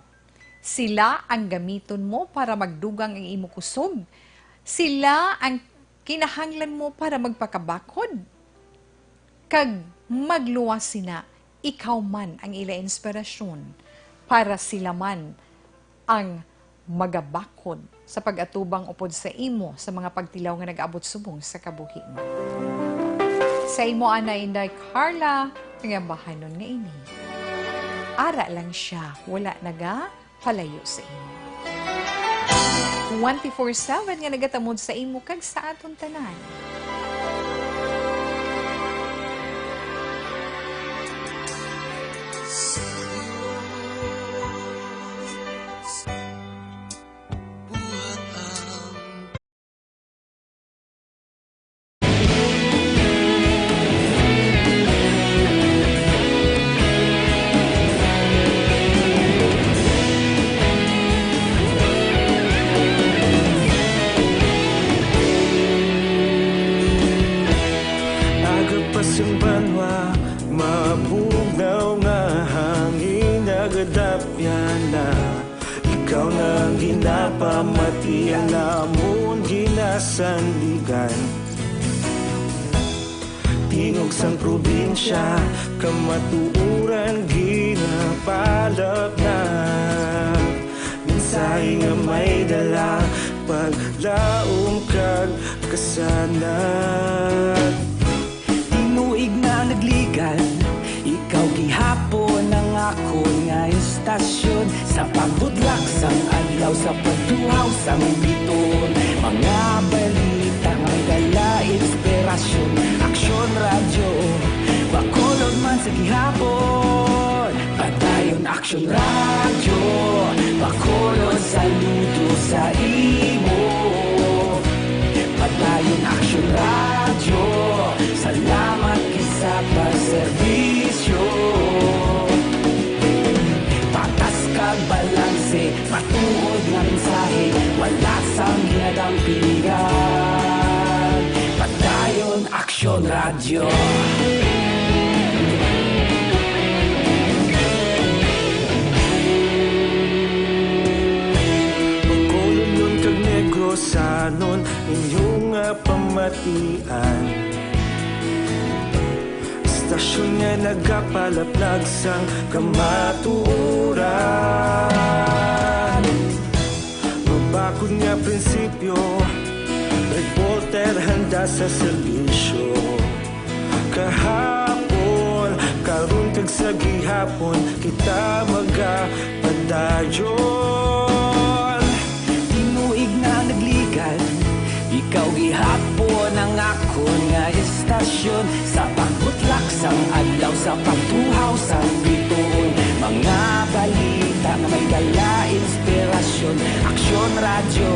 Sila ang gamiton mo para magdugang ang imo kusog. Sila ang kinahanglan mo para magpakabakod. Kag magluwas sina, ikaw man ang ila inspirasyon para sila man ang magabakod sa pag-atubang upod sa imo sa mga pagtilaw nga nag-abot subong sa kabuhi mo. Sa imo ana inday Carla, nga bahanon nga ini. Ara lang siya, wala naga palayo sa imo. 24/7 nga nagatamod sa imo kag sa aton tanan. Ang banwa, mabugnaw nga hangin nagadapyan na. Ikaw nang ginapamatian namon ginasandigan. Tingog sang probinsya, kamatuuran ginapalap na. Minsay nga may dala, paglaom kag kasanat. Tinuig na nagligan, ikaw gihapon ang ako nga istasyon. Sa pagbudlak sang adlaw, sa pagtuhaw sang biton. Mga balita nga dala inspirasyon. Aksyon radyo, bakolod man sa gihapon. Padayon aksyon radyo, bakolod saludo sa imo. Padayon aksyon radyo, salamat kisa pagserbisyo. Patas kag balanse, matuod nga mensahe, wala sang ginadang pilihan. Padayon aksyon radyo. Pagkulon yun kag negosanon, inyong pamatian. Stasyon nga nagapalaplag sang kamatuuran. Mabakod nga prinsipyo, reporter handa sa serbisyo. Kahapon, karon kag sa gihapon, kita magapadayon. Tinuig na nagligan, ikaw gihapon ang ako nga istasyon. Sa pagbutlak sang adlaw, sa pagtuhaw sang biton. Mga balita nga may dala inspirasyon. Aksyon radyo,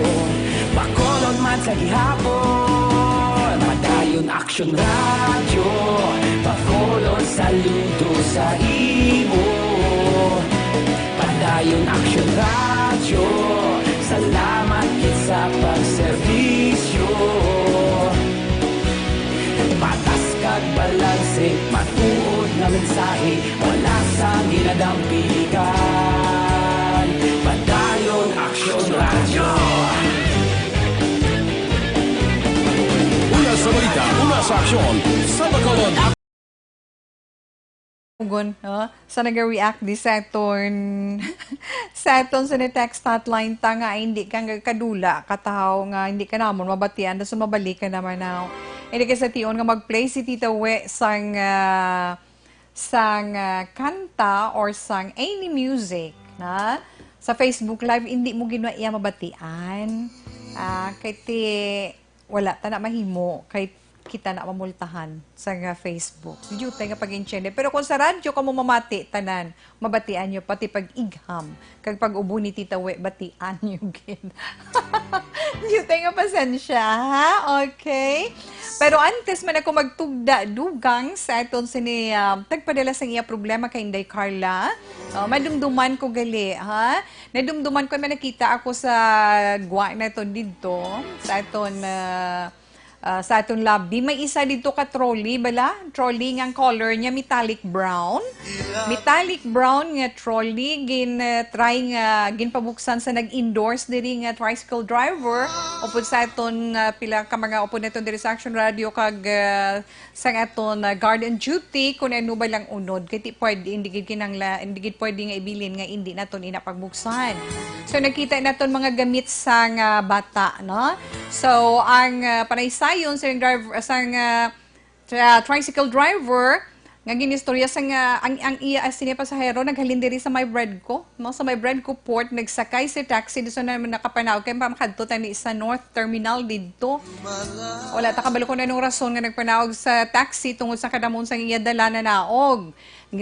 bakolon man sa gihapon. Padayon aksyon radyo, bakolon saludo sa imo. Padayon aksyon radyo, salamat kit sa pagserbisyo. Patas kag balanse, matuod na mensahe, wala sa balikan. Padayon Aksyon Radio. Una sa balita, una sa aksyon, sa Bacolod Ugon, sa nag-react di sa aton sa aton sa text hotline ta nga hindi ka nga kadula kataw nga hindi ka namon mabatian daso mabalik ka naman now. Hindi ka sa tion nga mag-play si Tita We sang kanta or sang any music na sa Facebook Live hindi mo ginawa iya mabatian. Kay ti wala ta na mahimo kay kita na mamultahan sa Facebook. Diyo tayo nga pag-inchende. Pero kung sa radyo ka mo mamati, tanan, mabatian nyo, pati pag-igham. Kag pag-ubo ni Tita We, batian nyo gin. Diyo tayo nga pasensya, ha? Okay? Pero antes man ako magtugda, dugang sa aton sini, tagpadala sa iya problema kay Inday Carla. Madumduman ko gali, ha? Nadumduman ko, nakita ako sa gwa na ito dito, sa aton, sa atong lobby. May isa dito ka trolley, bala? Trolley nga color niya, metallic brown. Metallic brown nga trolley, try nga, ginpabuksan sa nag-endorse diri nga tricycle driver. Upod sa aton, pila ka mga upod na itong diri sa Action Radio, kag sa aton guard and duty, kung ano ba lang unod. Kaya pwede, hindi gid pwede nga ibilin nga hindi naton inapagbuksan. So, nakita naton mga gamit sa bata, no? So, ang panaysayon sa tricycle driver, nga ginistorya sa ang iya as sini pasahero naghalin diri sa may bread ko, no? Sa may bread ko port nagsakay si taxi diso na nakapanaw kay pamakadto tani sa North Terminal didto. Wala ta kabalo ko na nung rason nga nagpanawag sa taxi tungod sa kadamon sang iya dala na naog.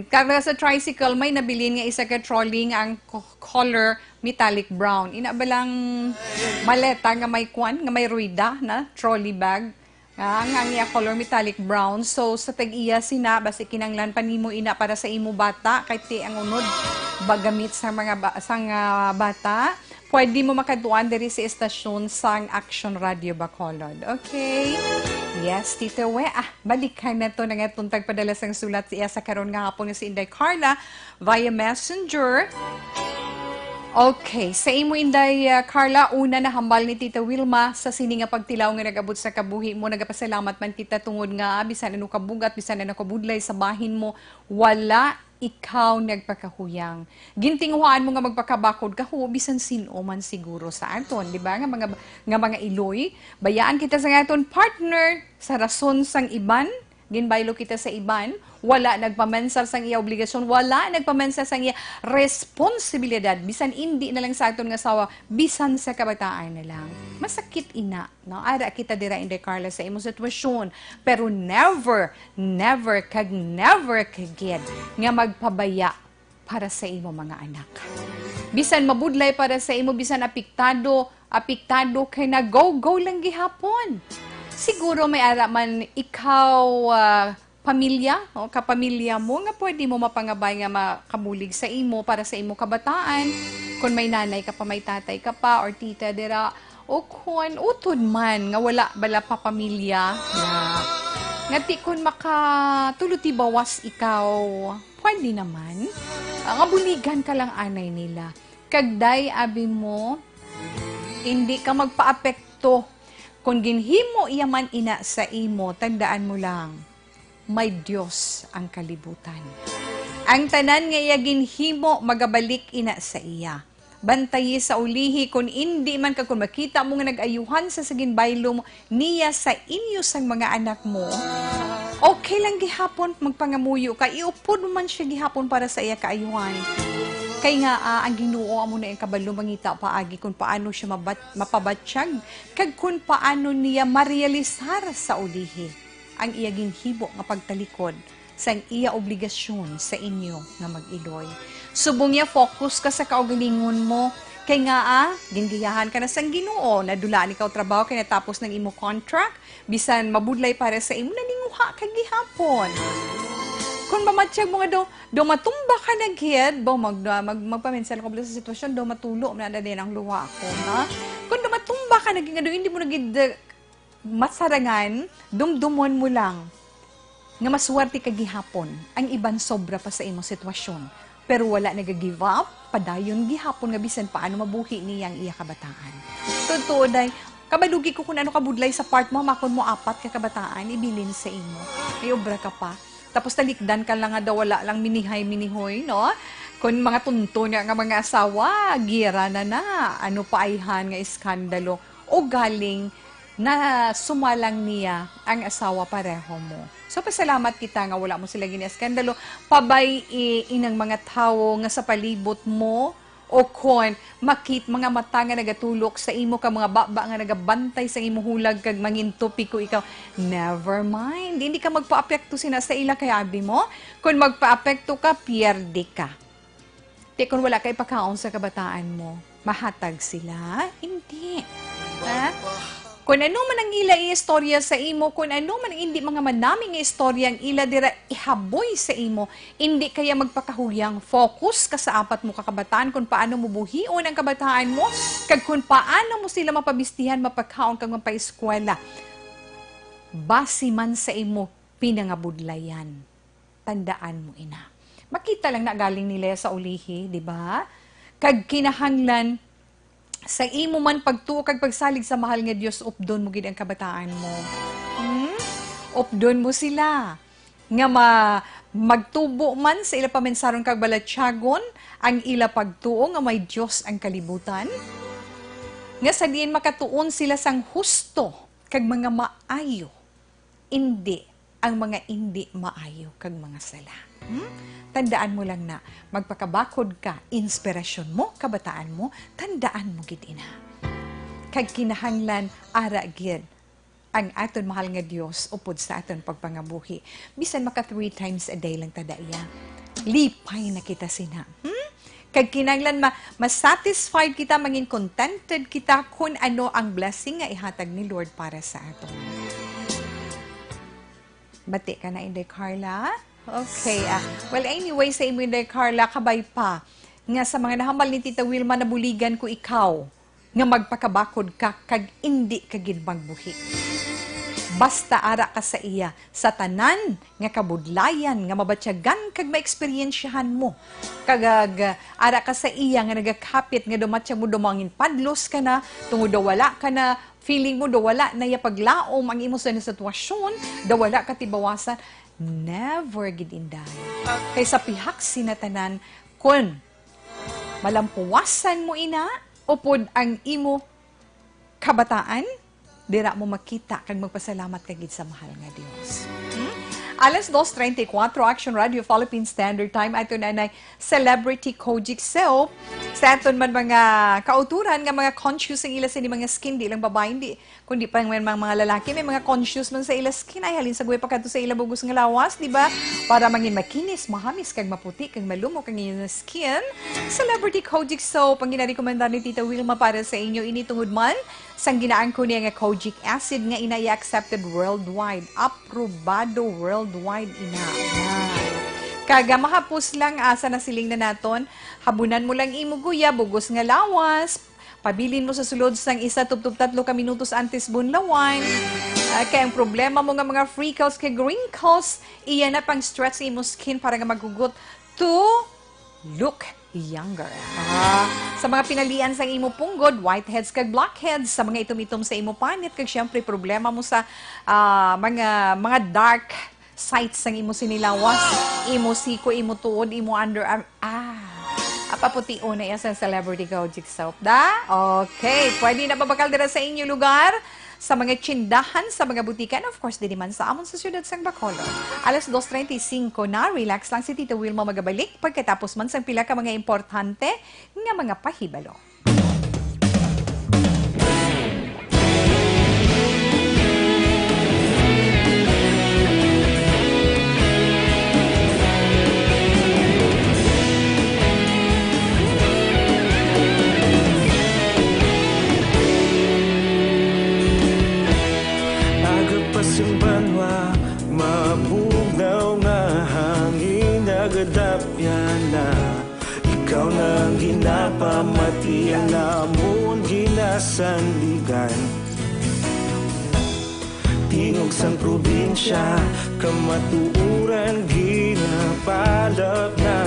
Karga sa tricycle may nabilin nga isa ka trolley nga ang color metallic brown. Ina ba lang maleta nga may kwan nga may ruida na trolley bag. Ang iya color metallic brown. So, sa tag-iya sina, basi kinanglan pa nimo ina para sa imo bata, kay ti ang unod, bagamit sa mga bata, pwede mo makaduan diri sa estasyon sang Action Radio Bacolod. Okay? Yes, Tita We. Balikan na to na nga itong tagpadala sang sulat siya sa karon nga hapon nga si Inday Carla via Messenger. Okay, sa imo Inday Carla, una na hambal ni Tita Wilma sa sini nga pagtilaw nga nagabot sa kabuhi mo. Nagapasalamat man kita tungod nga bisan ano kabugat, bisan ano kabudlay sa bahin mo, wala ikaw nagpakahuyang. Gintinguhaan mo nga magpakabakod ka bisan sino man siguro sa aton, di ba? Nga mga iloy, bayaan kita sa aton partner sa rason sang iban, ginbaylo kita sa iban, wala nagpamensar sang iya obligasyon, wala nagpamensar sang iya responsibilidad, bisan hindi na lang sa aton nga sawa, bisan sa kabataan na lang. Masakit ina, no? Ara kita dira Inday Carla sa imong sitwasyon, pero never kagid nga magpabaya para sa imo mga anak. Bisan mabudlay para sa imo, bisan apektado kay na go lang gihapon. Siguro may ara man ikaw pamilya o kapamilya mo nga pwede mo mapangabay nga makabulig sa imo para sa imo kabataan. Kung may nanay ka pa, may tatay ka pa, or tita dira, o kung utod man nga wala bala pa pamilya nga ti kung makatuluti bawas ikaw, pwede naman. Nga buligan ka lang anay nila. Kagday abi mo, hindi ka magpaapekto. Kung ginhimo iyaman ina sa imo, tandaan mo lang, may Diyos ang kalibutan. Ang tanan nga iya ginhimo, magabalik ina sa iya. Bantayi sa ulihi, kung hindi man ka, kung makita mo nga nag-ayuhan sa saginbaylo mo, niya sa inyo sang mga anak mo, okay lang gihapon magpangamuyo ka, iupod man siya gihapon para sa iya kaayuhan. Kay nga ang Ginoo amo na yung kabalo mangita paagi kung paano siya mapabatsyag, kag kung paano niya marealisar sa ulihi ang iya ginhibo nga pagtalikod sa iya obligasyon sa inyo nga mag-iloy. Subong niya focus ka sa kaugalingon mo, kay nga gingiyahan ka na sang Ginoo, nadulaan ikaw trabaho kay natapos ng imo contract, bisan mabudlay para sa imo, naninguha kag gihapon. Kung mamatsyag mo nga do matumba ka na gid, magpaminsal ko sa sitwasyon, do matulo na din ang luha ko, na? Kung do matumba ka na gid, hindi mo na gid masarangan, dumdumon mo lang nga maswerte ka gihapon, ang iban sobra pa sa imong sitwasyon. pero wala nag-give up, padayon gihapon nga bisan paano mabuhi niyang iya kabataan. Totoo day, kabalugi ko kung ano kabudlay sa part mo, makon mo 4 ka kabataan, ibilin sa imo. May obra ka pa. Tapos talikdan ka lang nga daw, wala lang minihay-minihoy, no? Kung mga tunto nga mga asawa, gira na, ano paayhan nga iskandalo, o galing na sumalang niya ang asawa pareho mo. So, pasalamat kita nga wala mo sila gini-eskandalo. Pabay inang mga tao nga sa palibot mo o kon makit mga mata nga nagatulok sa imo ka mga baba nga nagabantay sa imo hulag kag mangintupi ko ikaw. Never mind. Hindi ka magpa-apekto sina sa ila kay abi mo. Kung magpa-apekto ka, pierde ka. Di kung wala kay pagkaon sa kabataan mo, mahatag sila? Hindi. Ha? Kung ano man ang ila istorya sa imo, kung ano man hindi mga manaming istorya ang ila dira ihaboy sa imo, hindi kaya magpakahuyang focus ka sa 4 mo kakabataan kung paano mo buhion ang kabataan mo, kag kung paano mo sila mapabistihan, mapagkaon kag mapaeskwela. Basi man sa imo pinangabudlayan. Tandaan mo ina. Makita lang na galing nila sa ulihi, di ba? Kag kinahanglan sa imo man pagtuo kag pagsalig sa mahal nga Dios, updon mo gid ang kabataan mo. Updon mo sila nga magtubo man sa ila pamensaron kag balatyagon ang ila pagtuo nga may Dios ang kalibutan. Nga sa diin makatuon sila sang husto kag mga maayo. Hindi ang mga hindi maayo kag mga sala. Tandaan mo lang na magpakabakod ka, inspirasyon mo, kabataan mo, tandaan mo gid ina. Kag kinahanglan ara gid ang aton mahal nga Dios upod sa aton pagpangabuhi. Bisan maka 3 times a day lang tadaya. Lipay na kita sina. Kag kinahanglan ma-satisfied kita, mangin contented kita kung ano ang blessing nga ihatag ni Lord para sa aton. Bati ka na, Inday Carla? Okay. Well, anyway, sa imo, Inday Carla, kabay pa. Nga sa mga nahambal ni Tita Wilma, nabuligan ko ikaw nga magpakabakod ka kag hindi ka gid magbuhi. Basta ara ka sa iya, sa tanan nga kabudlayan, nga mabatyagan kag ma-experiensyahan mo. Kagag ara ka sa iya nga nagakapit nga dumatya mo dumangin padlos ka na, tungod wala ka na, feeling mo wala na ya paglaom ang imo sa sitwasyon, wala ka tibawasan. Never gid inday. Kay sa pihak sinatanan kun malampuwasan mo ina upod ang imo kabataan, dira mo makita kag magpasalamat ka gid sa mahal nga Dios. Alas 2:34, Action Radio Philippine Standard Time. Ato nanay Celebrity Kojic Soap. Sa aton man mga kauturan nga mga conscious ang ila sa mga skin, di lang babae, hindi kundi pa mga lalaki may mga conscious man sa ila skin, ay halin sa guway pa kadto sa ila bugos nga lawas, di ba? Para mangin makinis, mahamis kag maputi kag malumok ang inyong skin. Celebrity Kojic Soap ang ginarekomendar ni Tita Wilma para sa inyo, ini tungod man sang ginaan ko niya nga kojic acid nga inaya accepted worldwide, aprobado worldwide ina. Kaga mahapos lang asa na siling na naton, habunan mo lang imo guya bugos nga lawas, pabilin mo sa sulod sang 1-3 ka minutos antes bunlawan. Kaya ang problema mo nga mga freckles kay wrinkles, iyan na pang stress imo skin para nga magugot to look younger. Sa mga pinalian sa imo punggod, whiteheads kag blackheads, sa mga itom-itom sa imo panit, kag syempre problema mo sa mga dark sites sang imo sinilawas, imo siko, imo tuod, imo underarm. Paputi una yan sa Celebrity Kojic Soap, da? Okay, pwede na babakal dira sa inyo lugar, sa mga tsindahan, sa mga butikan, of course, di naman sa amon sa siyudad sang Bacolod. Alas 2:35 na, relax lang si Tita Wilma magabalik pagkatapos man sang pila ka mga importante nga mga pahibalo. Simbanwa, mabugaw nga hangin nagadapyan na. Ikaw nang ginapamati ang namon ginasandigan. Tingog sang probinsya, kamatuuran ginapalap na.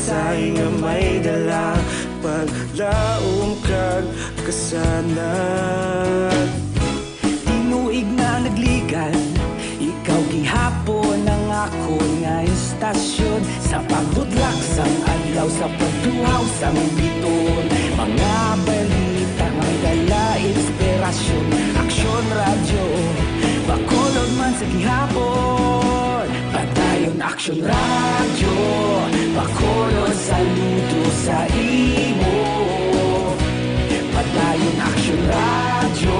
Say nga may dala paglaom kag kasanan. Tinuig na nagligan, ikaw gihapon ang ako nga istasyon. Sa pagbudlak sang adlaw, sa pagtuhaw sang biton. Mga balita, may dala inspirasyon. Aksyon radyo, bakolod man sa gihapon. Padayon aksyon radyo, bakolod saludo sa imo. Padayon aksyon radyo,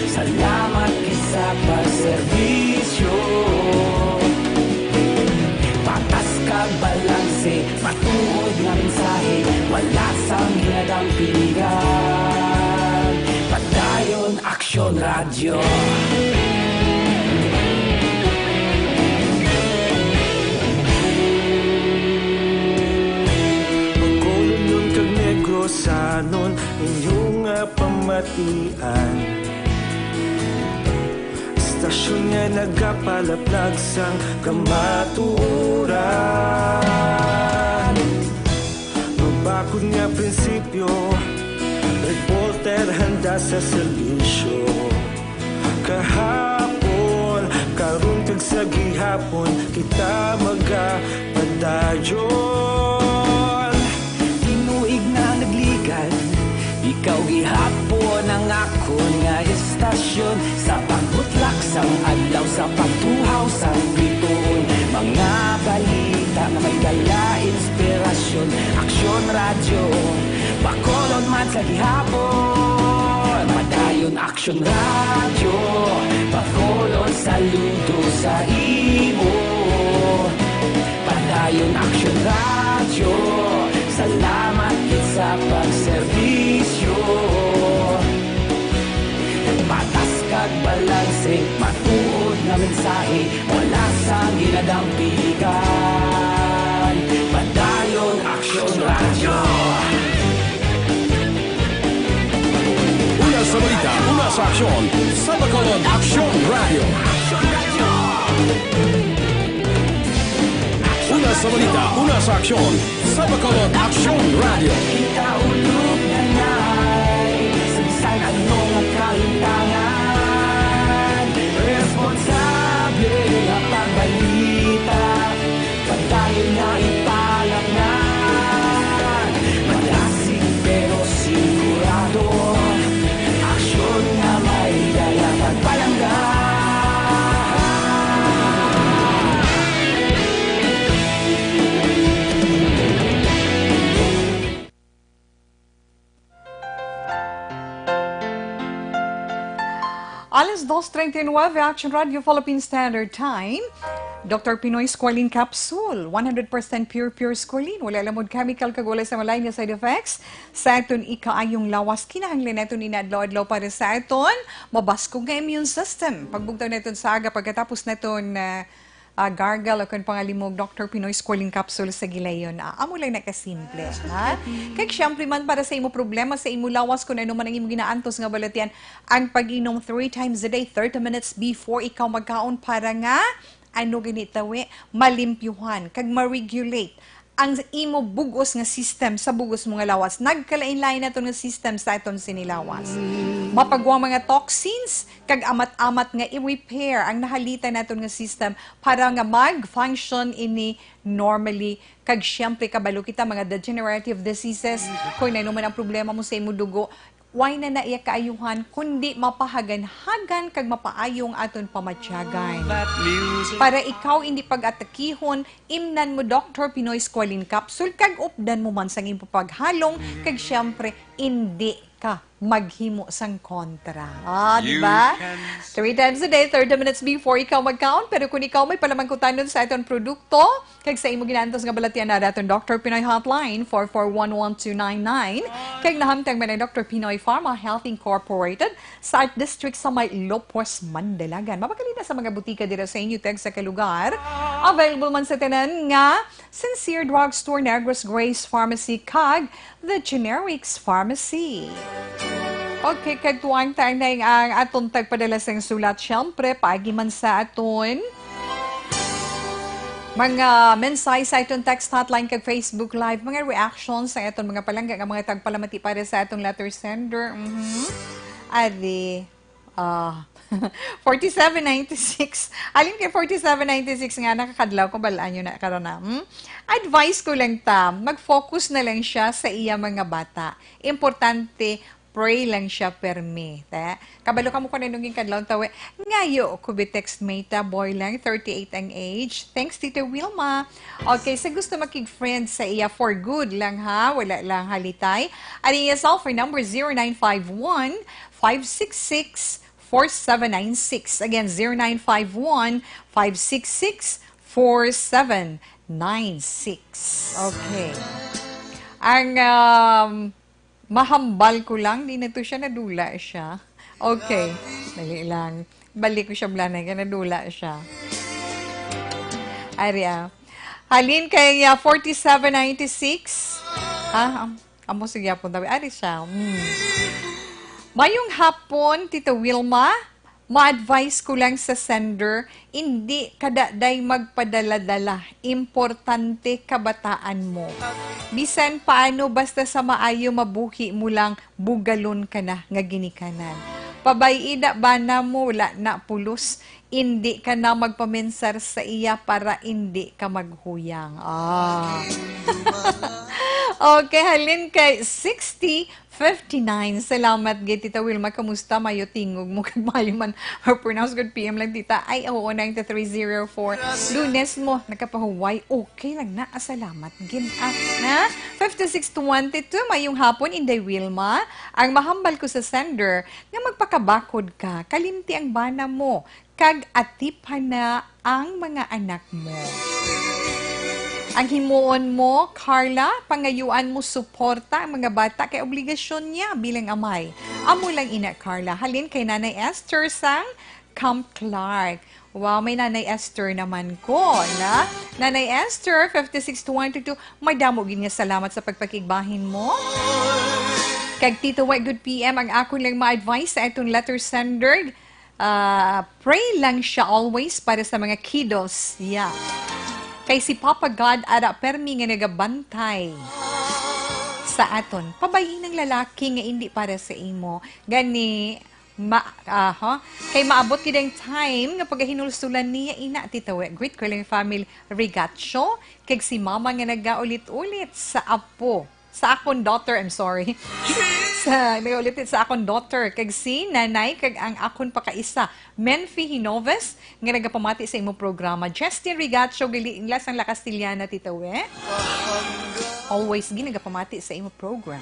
salamat sa pagserbisyo. Patas kag balanse, matuod nga mensahe, wala sang hinadang piligan. Padayon aksyon radyo. Pagkulong nun kag negosanon inyong nga pamatian. Istasyon nga nagapalaplag sang kamatuoran. Mabakod nga prinsipyo, reporter handa sa serbisyo. Kahapon, karong kag sa gihapon, kita magapadayon. Tinuig na nagligan, ikaw gihapon ang ako nga istasyon. Sa pagbutlak sang adlaw, sa pagtuhaw sang biton. Mga balita na may dala inspirasyon. Aksyon radyo, bakolod man sa gihapon. Padayon aksyon radyo, bakolod saludo sa imo. Padayon aksyon radyo, salamat sa pagserbisyo. Patas kag balanse, matuod na mensahe, wala sang ginadang piligan. Padayon aksyon radyo. Una sa balita, una sa aksyon, sa Bacolod Aksyon Radio. Una sa balita, una sa aksyon, sa Bacolod Aksyon Radio. Kita ulog na na'y sansan anong ang kalintangan. Responsable ang pagbalita, padayon na ipalaknan. Malasig pero sigurado, aksyon na may dala pagpalanggan. Alas 2:39, Action Radio Philippine Standard Time. Dr. Pinoy Squalene Capsule, 100% pure squalene. Wala lamod chemical kag wala sa malay nga side effects. Sa aton ikaayong lawas, kinahanglan naton inadlaw-adlaw para sa aton mabaskog nga immune system. Pagbugtaw naton sa aga pagkatapos naton gargle o kung pangalimog Dr. Pinoy Squalene Capsule sa gilayon. Amo lang nakasimple. Ha? Kaya siyempre man para sa imo problema, sa imo lawas, kung ano man ang imo ginaantos nga balatian, ang pag-inom 3 times a day, 30 minutes before ikaw magkaon para nga, ano ginitawi, malimpyuhan, kag ma-regulate ang imo bugos nga system sa bugos mo nga lawas. Nagkalain-lain na ito nga system sa iton sinilawas. Mapagwa mga toxins, kag amat-amat nga i-repair ang nahalita na ito nga system para nga mag-function ini normally. Kag siyempre kabalo kita mga degenerative diseases, kung ano man ang problema mo sa imo dugo, why na naiya kaayuhan, kundi mapahagan-hagan kag mapaayong aton pamatyagan. Para ikaw hindi pag-atakihon, imnan mo Dr. Pinoy Squalene Capsule, kag updan mo man sang imo paghalong, kag syempre, hindi ka maghimo sang kontra. Diba? 3 times a day, 30 minutes before ikaw mag-count. Pero kung ikaw may palamangkutanon sa itong produkto, kag sa imo ginantos nga balatian na daton Dr. Pinoy Hotline 4411299, kag nahamtang man ang Dr. Pinoy Pharma Health Incorporated sa Art District sa may Lopos, Mandalagan. Mapakalina sa mga butika dito sa inyo tag sa kalugar. Available man sa tanan nga Sincere Drugstore, Negros Grace Pharmacy, kag The Generics Pharmacy. Okay, kagtuang tayo na ang aton tagpadala sa sulat. Siyempre, paagi man sa aton Mga mensahe sa itong text hotline kag Facebook Live, mga reactions sa itong mga palangga, mga tagpalamati para sa itong letter sender. Adi, 4796. Alin kay 4796 nga nakakadlaw kung balaan nyo na karon na. Advice ko lang mag-focus na lang siya sa iya mga bata. Importante, pray lang siya permi. Kabalo ka mo ko na nung kadlaw tawe. Ngayo, kubi text mate, boy lang, 38 ang age. Thanks, Tita Wilma. Okay, sa gusto makig-friend sa iya for good lang ha, wala lang halitay. Aling iya cell phone number 0951-566-4796. Again, 0951-566-4796. Okay. Ang mahambal ko lang, di na to siya, nadula siya. Okay, dali lang. Balik ko siya blanay, nadula siya. Aria. Halin kay 4796. Amo sige po tabi. Ari siya. Mayong hapon, Tita Wilma, ma-advise ko lang sa sender, hindi kadaday magpadala-dala. Importante kabataan mo. Bisan paano basta sa maayo mabuhi mo lang, bugalon ka na nga ginikanan. Pabayida ba na mo, wala na pulos, hindi ka na magpamensar sa iya para hindi ka maghuyang. Okay, halin kay 6059. Salamat, Tita Wilma. Kamusta? Mayo tingog mo. Kag mayo man. Or pronounce good PM lang, Tita. Ay, oo, 9304. Lunes mo. Nakapahuway. Okay lang na. Salamat. Na? 5622. Mayong hapon, Inday Wilma. Ang mahambal ko sa sender nga magpakabakod ka. Kalimti ang bana mo. Kag atipan na ang mga anak mo. Ang himuon mo, Carla, pangayuan mo suporta ang mga bata kay obligasyon niya bilang amay. Amo lang ina, Carla. Halin kay Nanay Esther sang Camp Clark. Wow, may Nanay Esther naman ko, na? Nanay Esther, 56212, may damo ginya salamat sa pagpakigbahin mo. Kag Tito White, good PM, ang ako lang ma-advise sa itong letter sender. Pray lang siya always para sa mga kiddos. Yeah. Kay si Papa God ara permi nga nagabantay sa aton. Pabayin ng lalaki nga hindi para sa imo. Gani kay maabot kidang time nga pagahinulsulan niya ina titawe. Great ko lang family regatio kay si mama nga nagaulit-ulit sa apo. Sa akong daughter, I'm sorry. Nagaulitin sa akong daughter. Kag si nanay, kag ang akong pakaisa. Menfi Hinoves, nga nagapamati sa imo programa. Justin Rigatio, ginlas ang La Castillana, Tita We. Always ginagapamati sa imo program.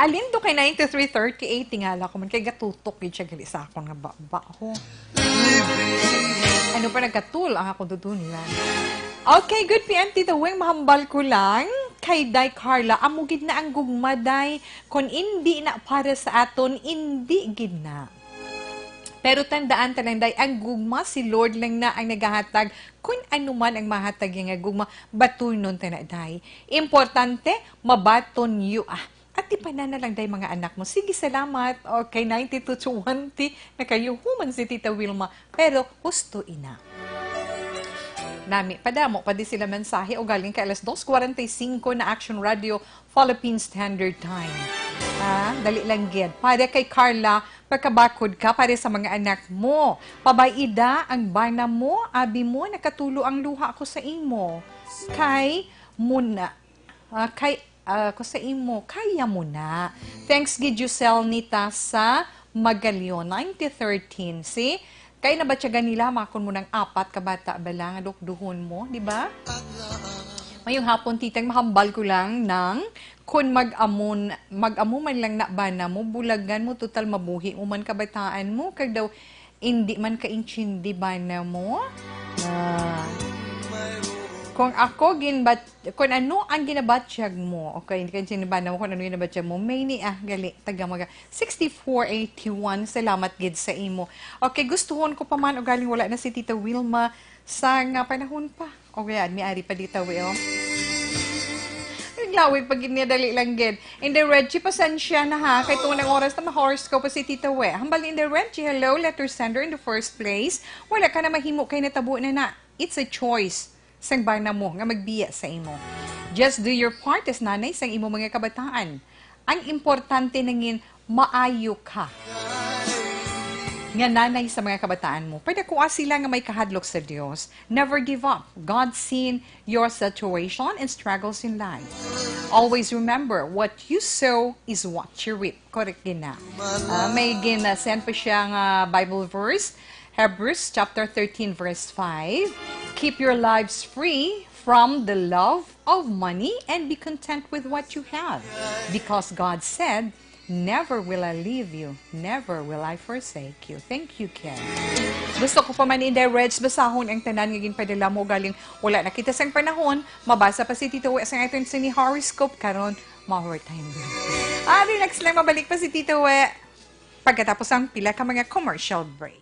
Alin do kay 9338, tingala ko man kay gatutok yun siya gali sa akong nga ba-ho. Ano pa nagkatul ang akong tutunan. Okay, good PM, Tita Weng, mahambal ko lang. Kay Day Carla, amugid na ang gugma, Day. Kung hindi na para sa aton, hindi gid na. Pero tandaan talang, Day, ang gugma, si Lord lang na ang naghahatag. Kung ano man ang mahatag yung gugma, batuy nun tayo, Day. Importante, mabaton yu. At di pa na lang day mga anak mo. Sige, salamat. Okay, 92-20. Nakayuhuman si Tita Wilma. Pero, gusto ina. Nami, padamo, padi sila mensahe o galing ka alas 2:45 na Action Radio Philippine Standard Time. Dali lang gid. Para kay Carla, pagkabakod ka para sa mga anak mo. Pabayida ang bana mo, abi mo, nakatulo ang luha ko sa imo. Kay muna. Ko sa imo, kaya mo na. Thanks, Gidusel Nita sa Magalyon, 9013. See? Kaya na ba siya ganila, makon mo ng 4 kabata ba lang, adukduhon mo, di ba? Mayong hapon, titang mahambal ko lang ng kung mag-amo man lang na bana mo, bulagan mo, total mabuhi mo man kabataan mo, kag daw, hindi man ka-inchindi bana mo. Kung ako, kung ano ang ginabatsyag mo, okay, hindi ka sinibana mo kung ano ginabatsyag mo, may ni, gali, taga-maga, 6481, salamat gid sa imo. Okay, gustuhon ko pa man, o galing wala na si Tita Wilma, sa nga panahon pa. Okay, may ari pa dito, Will. Naglawig pag dali lang gid. In the Reggie, pasensya na ha. Kay tunang oras na ma-horoscope pa si Tita We. Hambal in the Reggie, hello, letter sender in the first place. Wala ka na mahimo kay natabo na. It's a choice. Sang ba na mo nga magbiya sa imo. Just do your part as nanay sang imo mga kabataan. Ang importante nangin, maayo ka. Nga nanay sa mga kabataan mo. Pwede kuha sila nga may kahadlok sa Diyos. Never give up. God seen your situation and struggles in life. Always remember, what you sow is what you reap. Correct gina. May send pa siyang Bible verse. Hebrews chapter 13 verse 5. Keep your lives free from the love of money and be content with what you have. Because God said, never will I leave you, never will I forsake you. Thank you, Ken. Gusto ko pa man in-direct, basahon ang tanan ngaging padala mo galing wala nakita sang panahon, mabasa pa si Tito We sa ngayon sa ni horoscope karon ma-overtime din. Next lang mabalik pa si Tito We pagkatapos ang pila ka mga commercial break.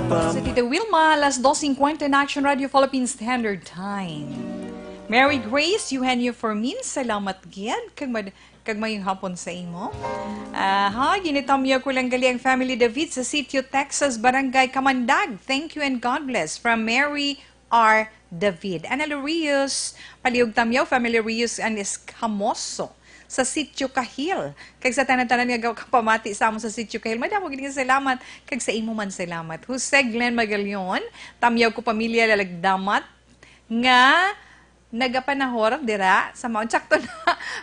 Sa Tita Wilma, alas 2:50 na Action Radio Philippine Standard Time. Mary Grace, Eugenio Fermin, salamat gyan. Kag mayong hapon sa imo. Ginitamyo ko lang gali ang family David sa Sitio, Texas, Barangay Kamandag. Thank you and God bless. From Mary R. David. Ana Rios, paliog tamyaw, family Rios and Escamoso. sa Sitio Kahil. Kag sa tanan-tanan nga kapamati sa amo sa Sitio Kahil. Madamo gid nga salamat kag sa imo man salamat. Jose Glenn Magalion, tamyaw ko pamilya lalagdamat nga nagapanahor dira sa maon sakto na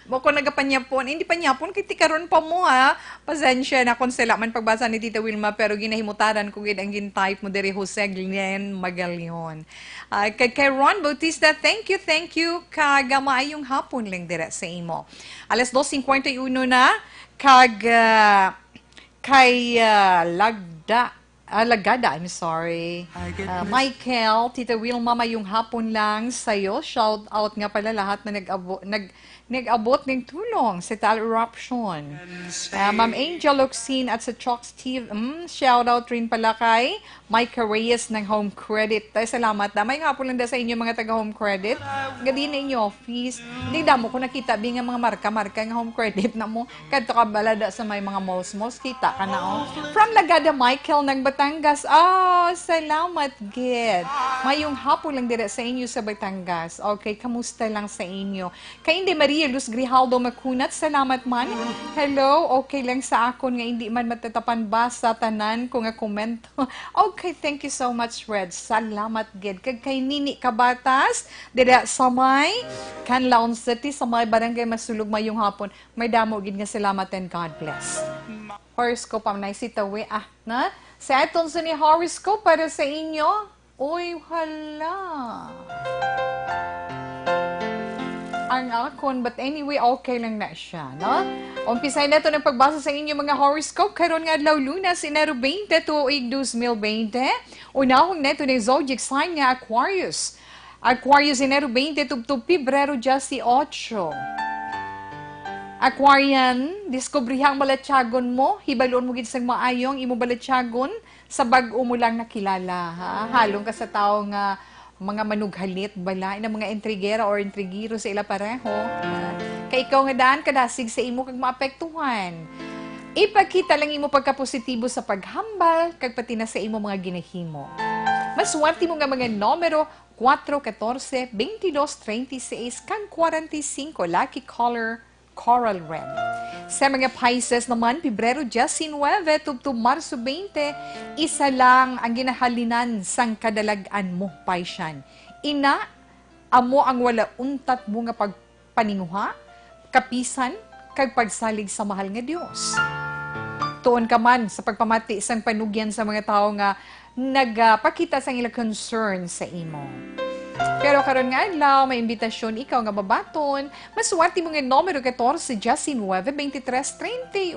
mo ko nagapanyapon hindi pa nyapon kay ti karon pa mo ha pasensya na kon sila man pagbasa ni Tita Wilma pero ginahimutaran ko gid ang gin-type mo diri Jose Glenn Magalion. Kay Ron Bautista, thank you kagamaayong hapon lang dira sa imo. Alas 2:51 na kay Lagada, I'm sorry. Michael, Tita Wilma, mayong hapon lang sa'yo. Shout out nga pala lahat na nag-abot ng tulong sa Tal Eruption. Ma'am Angel Oxin at sa Chalk Steve, shout out rin pala kay Mike Reyes ng Home Credit. Salamat na. May hapon lang sa inyo mga taga Home Credit. Gadi na inyo office. Hindi mo ko nakita nga mga marka-marka ng Home Credit na mo. Kadto ka balada sa may mga malls. Kita ka na From Lagada Michael ng Batangas. Salamat, Gid. Mayong hapon lang dira sa inyo sa Batangas. Okay, kamusta lang sa inyo? Kay hindi Maria Luz Grijaldo Makunat, salamat man. Hello, okay lang sa akon nga hindi man matatapan ba sa tanan ko nga komento. Okay, thank you so much, Red. Salamat, Gid. Kay Nini Kabatas, dira sa may Canlaon City, sa may Barangay Masulog mayong hapon. May damo, Gid nga salamat and God bless. Horoscope am na sitawi na sa atong sa ni horoscope para sa inyo. Uy, hala. Ang akon, but anyway, okay lang na siya, no? Umpisay na ito ng pagbasa sa inyo mga horoscope. Karon nga adlaw Lunas, Enero 20, tuig 2020. Unahong na ito ng zodiac sign nga Aquarius. Aquarius, Enero 20, tubtub Pebrero 18. Aquarian, discobrihang balatyagon mo, hibalon mo gid sang maayong imo balatyagon sa bag-o mo lang nakilala, ha? Halong ka sa tao nga mga manughalit bala ina mga intrigera or intrigiro sa ila pareho. Kay ikaw nga daan kadasig sa imo kag maapektuhan. Ipakita lang imo pagkapositibo sa paghambal kag pati na sa imo mga ginahimo. Maswerte mo nga mga numero 4, 14, 22, 36 kag 45, lucky color coral red. Sa mga Pisces naman, Pebrero 19, tubtub Marso 20, isa lang ang ginahalinan sang kadalagan mo, Paisyan. Ina, amo ang wala untat mo nga pagpaninguha, kapisan, kag pagsalig sa mahal nga Dios. Tuon ka man sa pagpamati sang panugyan sa mga tao nga nagpakita sang ilang concern sa imo. Pero karon nga adlaw may imbitasyon ikaw nga babaton, maswerte mo nga numero 14, 19, 23,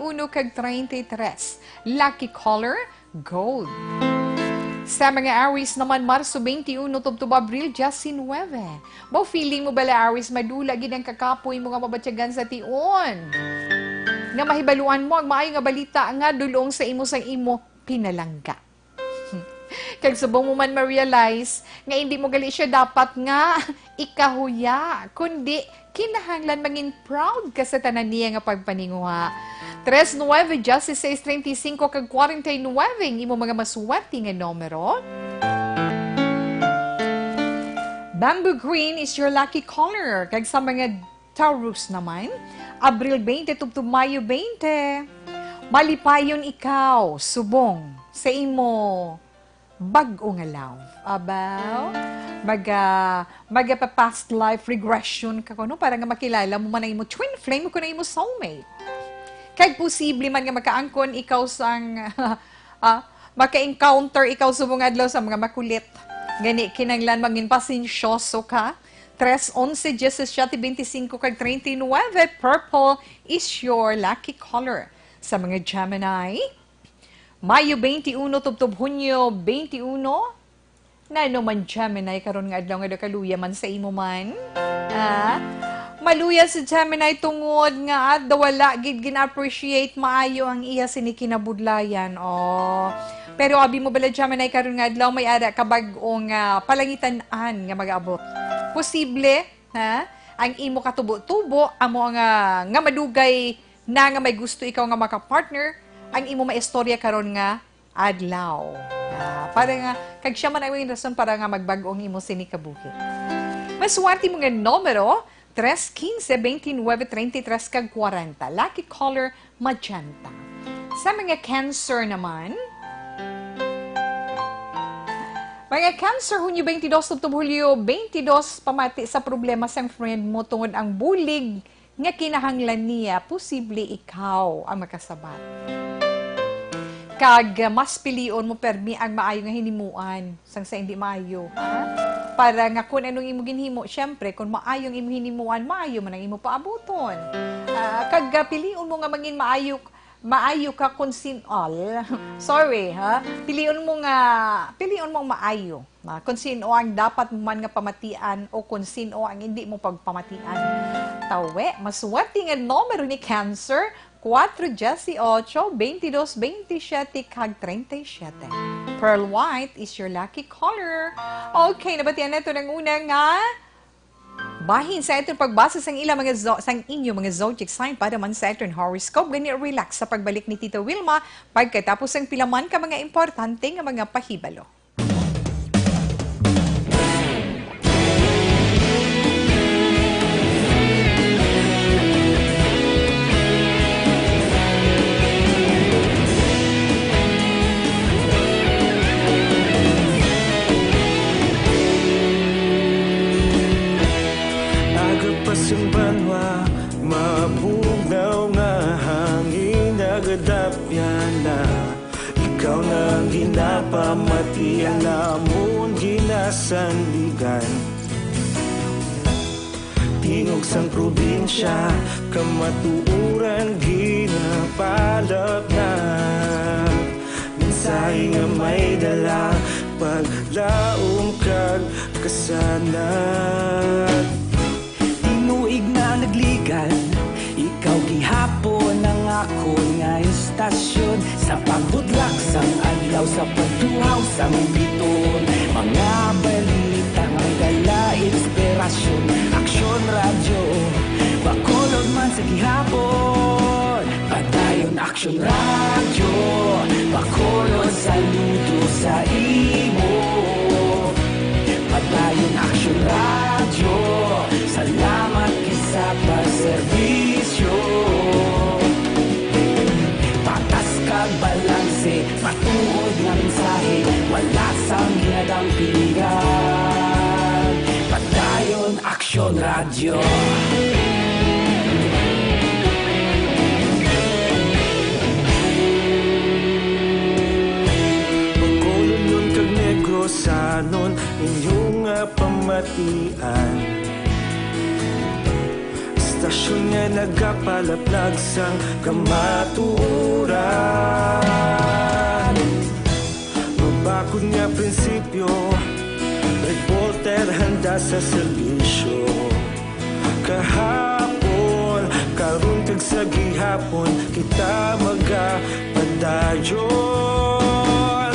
31 kag 33. Lucky color gold. Sa mga Aries naman, Marso 21, tubtub Abril 19. Bao feeling mo bala Aries, madula gid ang kakapoy mo nga mabatyagan sa tion. Nga mahibaluan mo ang maayo nga balita nga dulong sa imo sang imo pinalangga. Kag subong mo man ma-realize nga hindi mo gali siya dapat nga ikahuya, kundi kinahanglan mangin proud ka sa tanan niya nga pagpaninguha. 3, 9, 16, 35 kag 49 imo mga maswerte nga numero. Bamboo green is your lucky color. Kag sa mga Taurus naman, Abril 20 tubtub Mayo 20. Malipayon ikaw, subong sa imo bag-o nga love. Abaw, past life regression ka kuno para nga makilala mo man ang imo twin flame ko na imo soulmate. Kag posible man nga makaangkon ikaw sang maka-encounter ikaw subong adlaw sa mga makulit. Gani kinanglan mangin pasensyoso ka. 3, 11, 17, 25 kag 39, purple is your lucky color. Sa mga Gemini, Mayo 21, tubtub Hunyo 21. Na man Gemini, karon nga adlaw nga kaluya man sa imo man. Maluya sa Gemini tungod nga wala gid gina-appreciate maayo ang iya sinikinabudlayan. Pero abi mo bala Gemini karon nga adlaw may ara ka bag-ong palangitan-an nga mag-abot. Posible, ang imo katubo-tubo amo nga madugay na nga may gusto ikaw nga maka-partner ang imo maistorya karon nga adlaw. Para nga kag siya man ay rason para nga magbag-ong imo sinikabuhi. Maswerte mo nga numero 315-29-33 kag 40. Lucky color, magenta. Sa mga Cancer naman, mga Cancer, Hunyo 22, Hulyo 22, pamati sa problema sang friend mo tungod ang bulig nga kinahanglan niya, posible ikaw ang makasabat. Kag mas pilion mo permi ang maayo nga hinimuan sang sa hindi maayo, ha? Para nga kung anong imo ginhimo, syempre kung maayong imo hinimuan, maayo man ang imo paabuton. Kag pilion mo nga mangin maayo ka kung sorry, ha? Pilion mo maayo. Kung sino ang dapat mo man nga pamatian o kung sino ang hindi mo pagpamatian. Tawe, maswerte nga numero ni Cancer, 4-18, 22-27, kag 37. Pearl White is your lucky color. Okay, nabatian na ito ng una nga bahin sa itong pagbasa sang inyo mga zodiac sign para man sa itong horoscope. Gani relax sa pagbalik ni Tito Wilma pagkatapos ang pilaman ka mga importante nga mga pahibalo. Pasang banwa, mabugnaw nga hangin nagadapyan na. Ikaw na ginapamatian namon ginasandigan. Tingog sang probinsya, kamatuuran ginapalap na. Mensahe nga may dala, paglaom kag kasanat. Tinuig na nagligan, ikaw gihapon ang ako nga istasyon. Sa pagbudlak sang adlaw, sa pagtuhaw sang biton. Mga balita nga dala inspirasyon. Aksyon radyo, bakolod man sa gihapon. Padayon aksyon radyo, bakolod saludo sa imo. Padayon aksyon radyo, salamat kisa pagserbisyo. Patas kag balanse, matuod nga mensahe, wala sang ginadang pilihan. Padayon aksyon radyo. Bakolon yun kag Negrosanon, inyong nga pamatian. Stasyon nga nagapalaplag sang kamatuuran. Mabakod nga prinsipyo, reporter handa sa serbisyo. Kahapon, karon kag sa gihapon, kita magapadayon.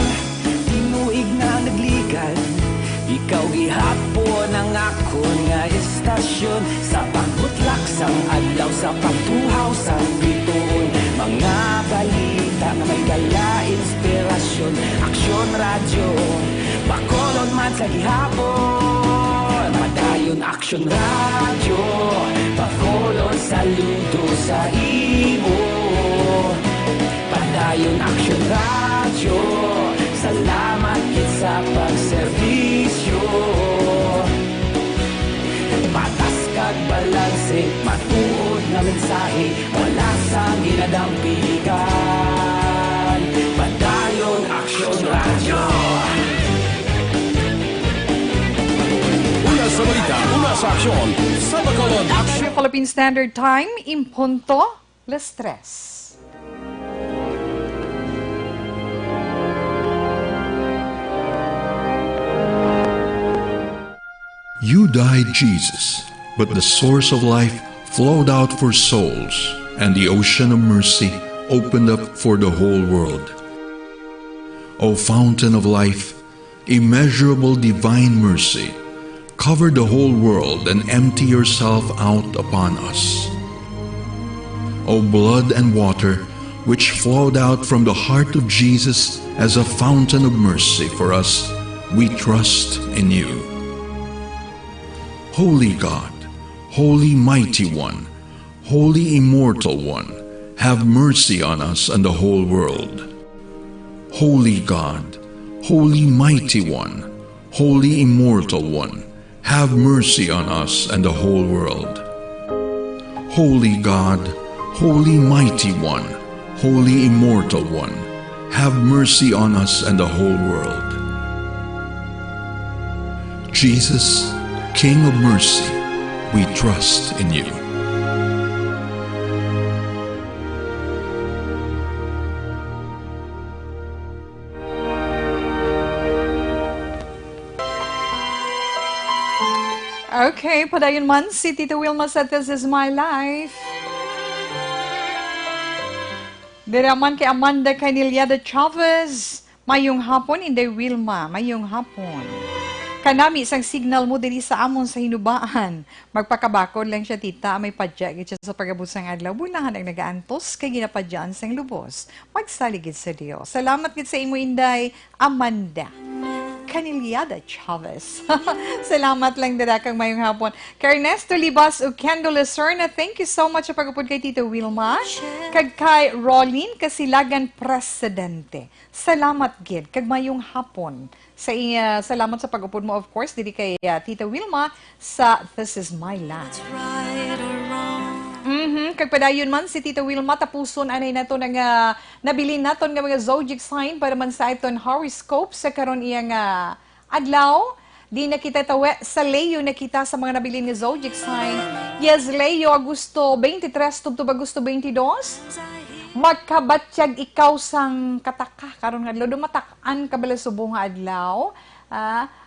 Tinuig na nagligan, ikaw gihapon ang ako nga istasyon. Sa pagbutlak sang adlaw, sa pagtuhaw sang biton. Mga balita nga may dala inspirasyon. Aksyon radyo, bakolod man sa gihapon. Padayon aksyon radyo, bakolod saludo sa imo. Padayon aksyon radyo, salamat kit sa pagserbisyo. Patas kag balanse, matuod na mensahe, wala sang ginadang piligan. Padayon aksyon radyo. Una sa balita, una sa aksyon, sa Bacolod Action. Philippine Standard Time, impunto, 3:00. You died, Jesus, but the source of life flowed out for souls, and the ocean of mercy opened up for the whole world. O fountain of life, immeasurable divine mercy, cover the whole world and empty yourself out upon us. O blood and water, which flowed out from the heart of Jesus as a fountain of mercy for us, we trust in you. Holy God, Holy Mighty One, Holy Immortal One, have mercy on us and the whole world. Holy God, Holy Mighty One, Holy Immortal One, have mercy on us and the whole world. Holy God, Holy Mighty One, Holy Immortal One, have mercy on us and the whole world. Jesus, King of mercy, we trust in you. Okay, padayon man si Tita Wilma sa This Is My Life. Diraman kay Amanda Caniliada Chavez. Mayong hapon, Inday Wilma. Mayong hapon. Kanami isang signal mo diri sa amon sa hinubaan. Magpakabakod lang siya, tita. May padya gid siya sa pagabusang adlaw. Bulahan ang nagaantos kay ginapadyaan sang lubos. Magsaligid sa Dios. Salamat gid sa imo, Inday Amanda Caniliada Chavez. Salamat lang dira kang mayong hapon. Kay Ernesto Libas ug Kendall Lacerna, thank you so much sa pagupod kay Tita Wilma. Kag kay Rolin Kasilagan Presidente. Salamat gid kag mayong hapon. Salamat sa pag-upod mo, of course, dili kay Tita Wilma sa This Is My Life. Kag padayon man si Tita Wilma, tapuson anay nato nga nabili naton nga mga zodiac sign para man sa iton horoscope sa karon iyang adlaw. Di na kita tawe sa Leo na kita sa mga nabilin nga zodiac sign. Yes, Leo, Agosto 23 tubto Agosto 22. Magkabatyag ikaw sang kataka karon nga adlaw dumatakan ka bala subong nga adlaw.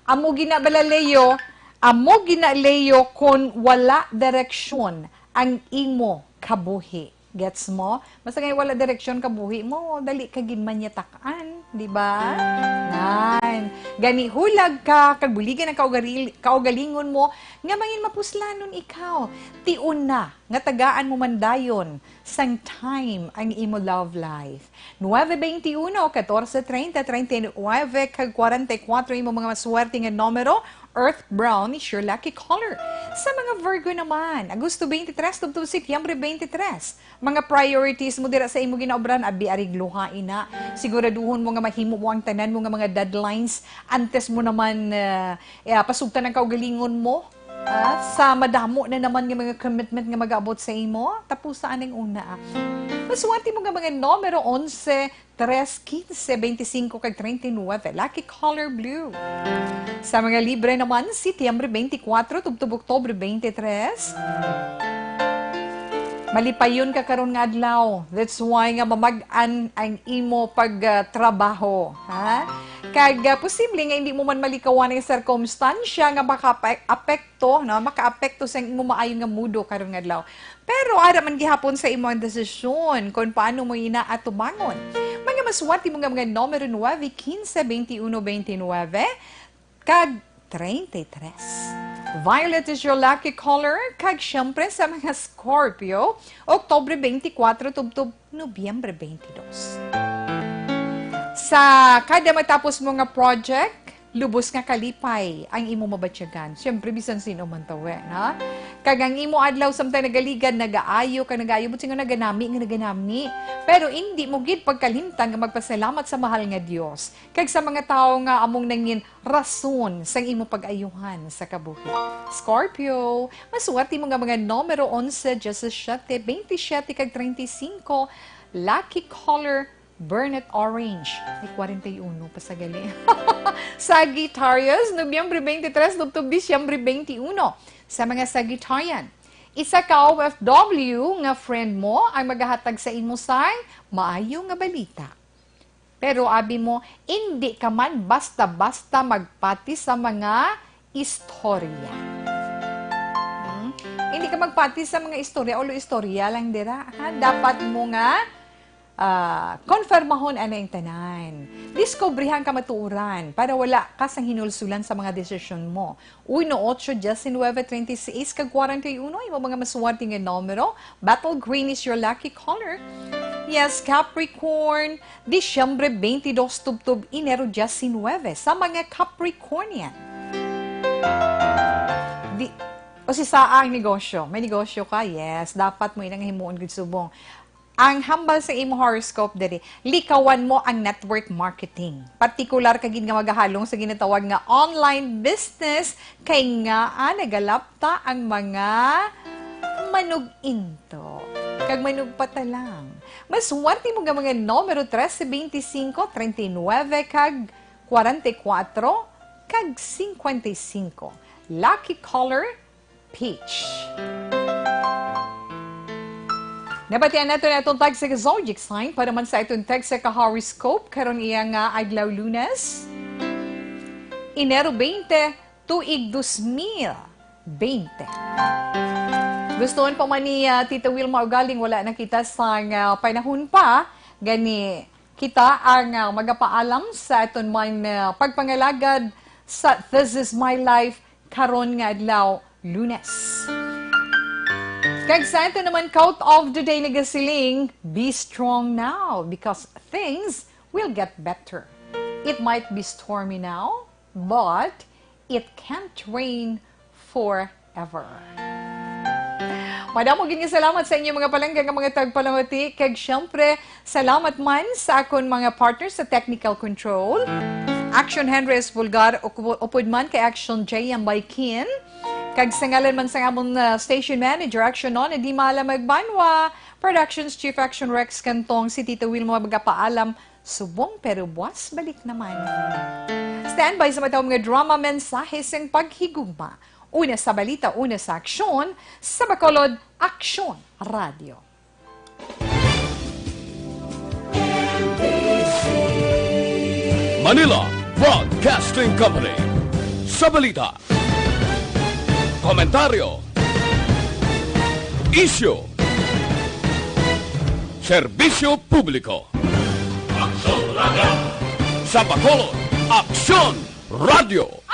Amo gina bala Leo, amo gina Leo kon wala direksyon ang imo kabuhi. Gets mo? Basta ngayon wala direksyon kabuhi mo, dali ka ginmanyatakan, di ba? Nan. Gani hulag ka, kagbuligan ang kaugalingon mo, nga mangin mapuslanon ikaw. Tiun na, nga tagaan mo mandayon, sang time ang imo love life. 9:21, 14:30, 39, kag 44 imo mga maswerte nga numero, Earth Brown is your lucky color. Sa mga Virgo naman, Agosto 23, tubtub Setyembre 23. Mga priorities mo dira sa imo ginaobran, abi arig luhain na. Siguraduhon mo nga mahimo mo ang tanan mo nga mga deadlines. Antes mo naman pasugtan ang kaugalingon mo. Sa madamo na naman nga mga commitment nga mag-abot sa imo. Tapusaan ang una. Masuwati mo nga mga numero 11, 3, 15, 25, kag 39. Lucky color blue. Sa mga Libre naman, Setyembre 24, tubtub Oktobre 23. Malipayon ka karon nga adlaw. That's why nga mamag-an ang imo pagtrabaho. Kag posible nga hindi mo man malikawan ang circumstansya nga maka-apekto sa imo maayo nga mudo karon nga adlaw. Pero ara man gihapon sa imo ang desisyon kung paano mo inaatubangon. Mga maswati mo nga mga numero 9, 15, 21, 29, kag 33. Violet is your lucky color. Kag syempre sa mga Scorpio, Oktobre 24, tubtub Nobyembre 22. Sa kada matapos mo nga project, lubos nga kalipay ang imo mabatyagan. Syempre, bisan sino man tawe, na? Kag ang imo adlaw samtang nagaligad, nagaayo, buti nga naganami. Pero hindi mo gid pagkalimtan nga magpasalamat sa mahal nga Dios. Kag sa mga tao nga among nangin rason sang imo pag-ayuhan sa kabuhi. Scorpio, masuwati mo nga mga numero 11, 17, 27, kag 35, lucky color Burnet Orange. Ay, 41 pa sa gali. Sagittarius, Nobyembre 23, tubtub Disyembre 21. Sa mga Sagittarian, isa ka OFW nga friend mo ang maghahatag sa imo sang maayo nga balita. Pero abi mo, hindi ka man basta-basta magpati sa mga istorya. Hindi ka magpati sa mga istorya, ulo istorya lang dira. Dapat mo nga konfirmahon ana yung tanan. Diskobrihan ka matuuran para wala ka sang hinulsulan sa mga desisyon mo. 1, 8, 19, 36, kag 41, yung mga masuwerte nga numero. Battle green is your lucky color. Yes, Capricorn, Disyembre 22, tubtub, Enero 19, sa mga Capricornian. O si saang negosyo. May negosyo ka? Yes. Dapat mo inang himuon gud subong. Ang hambal sa imo horoscope diri, likawan mo ang network marketing. Partikular kagid nga magahalong sa ginatawag nga online business kay nga nagalapta ang mga manug-into. Kag manugpata lang. Mas swerte mo nga mga numero 13, 25, 39, kag 44, kag 55. Lucky color, peach. Nabatian nato na itong tag sa zodiac sign para man sa itong tag sa ka-horoscope karon iya nga adlaw Lunes. Enero 20, tuig 2020. Gustoon pa man ni Tita Wilma Ugaling wala na kita sa panahon pa gani kita ang magapaalam sa aton man pagpangalagad sa This Is My Life karon nga adlaw Lunes. Kag sa ito naman, quote of the day nagasiling, be strong now because things will get better. It might be stormy now, but it can't rain forever. Madamo gini salamat sa inyo mga palangga nga mga tagpalamati. Kag syempre, salamat man sa akon mga partners sa technical control. Action Henry S. Bulgar, upod man kay Action J. Ambaykin. Kag sangalan man sa among station manager, Action On, di maala magbanwa. Productions Chief Action Rex Kantong, si Tita Wilma magapaalam. Subong pero buwas balik naman. Standby sa matawag mga drama mensahe sang paghigugma. Una sa balita, una sa aksyon, sa Bacolod, Aksyon Radio. Manila Broadcasting Company. Sa balita, komentaryo, issue, serbisyo publiko. Sa Bacolod, Aksyon Radio.